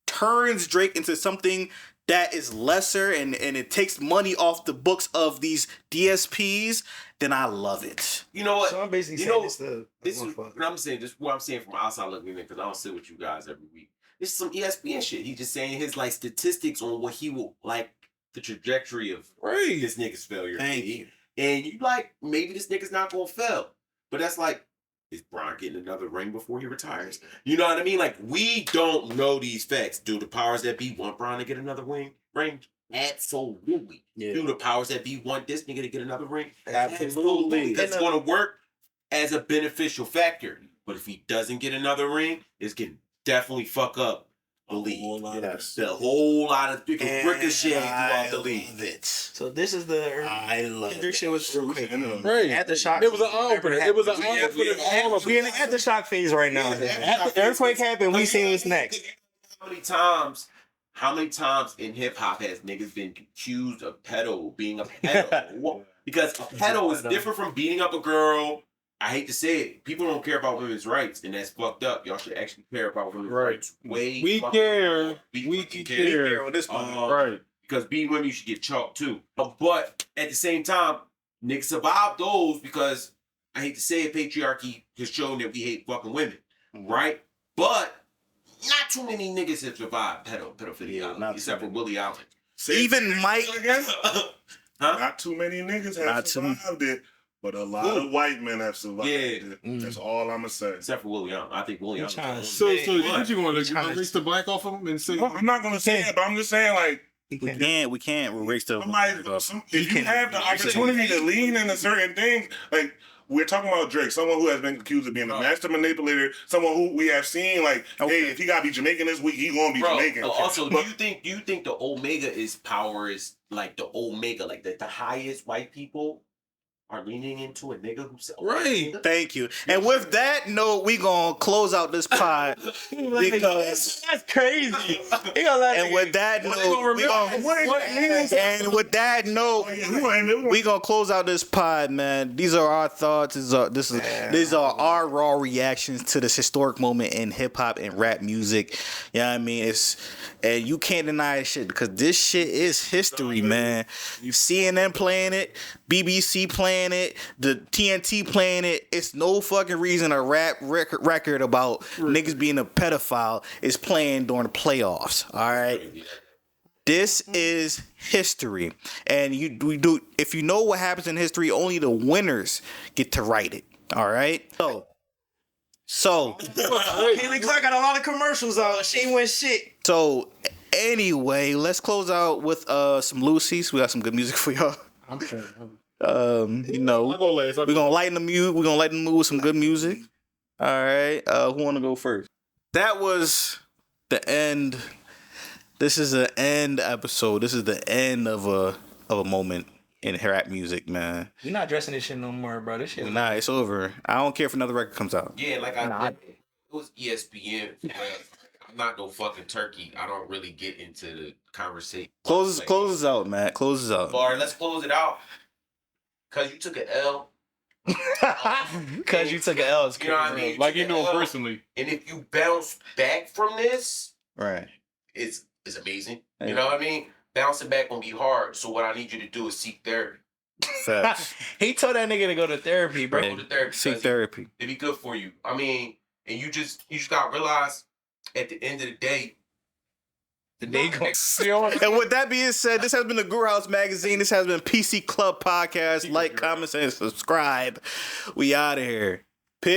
turns Drake into something that is lesser and it takes money off the books of these DSPs, then I love it. You know what? So I'm basically saying this is what I'm saying from outside looking in, because I don't sit with you guys every week. This is some ESPN shit. He's just saying his like statistics on what he will like the trajectory of this nigga's failure. Thank you. And you like maybe this nigga's not gonna fail, but that's like, is Bron getting another ring before he retires? You know what I mean? Like, we don't know these facts. Do the powers that be want Bron to get another ring? Absolutely. Yeah. Do the powers that be want this nigga to get another ring? Absolutely. That's going to work as a beneficial factor. But if he doesn't get another ring, it's going to definitely fuck up the league. A whole lot of people ricocheting throughout the league. So this is the I love Kendrick shit was real quick. Right. Aftershock. It was an eye opener. It was an eye opener. We in the aftershock phase right now. After the earthquake happened, we see what's next. How many times in hip hop has niggas been accused of being a pedo? Because a pedo is different from beating up a girl. I hate to say it, people don't care about women's rights, and that's fucked up. Y'all should actually care about women's rights. We care. We care. This right. because beating women, you should get chalked too. But at the same time, niggas survive those because I hate to say it, patriarchy has shown that we hate fucking women, right? But not too many niggas have survived pedophilia, except for Willie Allen. Even Mike. Not too many niggas have survived it. But a lot of white men have survived it. That's all I'm gonna say. Except for Willie Allen. I think Willie Allen. So what you want to erase the black off of him and say? I'm not gonna say it, but I'm just saying like we can't erase the. If you have the opportunity to lean into certain things, like we're talking about Drake, someone who has been accused of being a master manipulator, someone who we have seen like, hey, if he gotta be Jamaican this week, he gonna be Jamaican. Also, do you think the Omega is power is like the Omega, like the highest white people are leaning into a nigga who's right. Thank you. And with that note, we gonna close out this pod because that's crazy. And with that note, we gonna close out this pod, man. These are our thoughts. These are our raw reactions to this historic moment in hip hop and rap music. You know what I mean? And you can't deny this shit because this shit is history, man. CNN playing it, BBC playing it, the TNT playing it. It's no fucking reason a rap record about niggas being a pedophile is playing during the playoffs. All right, this is history, and if you know what happens in history, only the winners get to write it. All right, so Haley Clark got a lot of commercials out. She ain't win shit. So anyway, let's close out with some Lucy's. We got some good music for y'all. We're gonna lighten the mood. We're gonna lighten the mood with some good music. All right. Who wanna go first? That was the end. This is the end episode. This is the end of a moment in rap music, man. You're not dressing this shit no more, bro. This shit. Nah, it's over. I don't care if another record comes out. Yeah, like it was ESPN. I'm not no fucking turkey. I don't really get into the conversation. Close us out, man. Close us out. All right, let's close it out. Cause you took an L. Cause you took an L. You know what I mean? Like you know personally. And if you bounce back from this, right, it's amazing. Yeah. You know what I mean? Bouncing back gonna be hard. So what I need you to do is seek therapy. Facts. He told that nigga to go to therapy, bro. Go to therapy. Seek therapy. It'd be good for you. I mean, and you just gotta realize at the end of the day, and with that being said, this has been the Guru House Magazine. This has been PC Club Podcast. Like, comment, and subscribe. We out of here. Peace.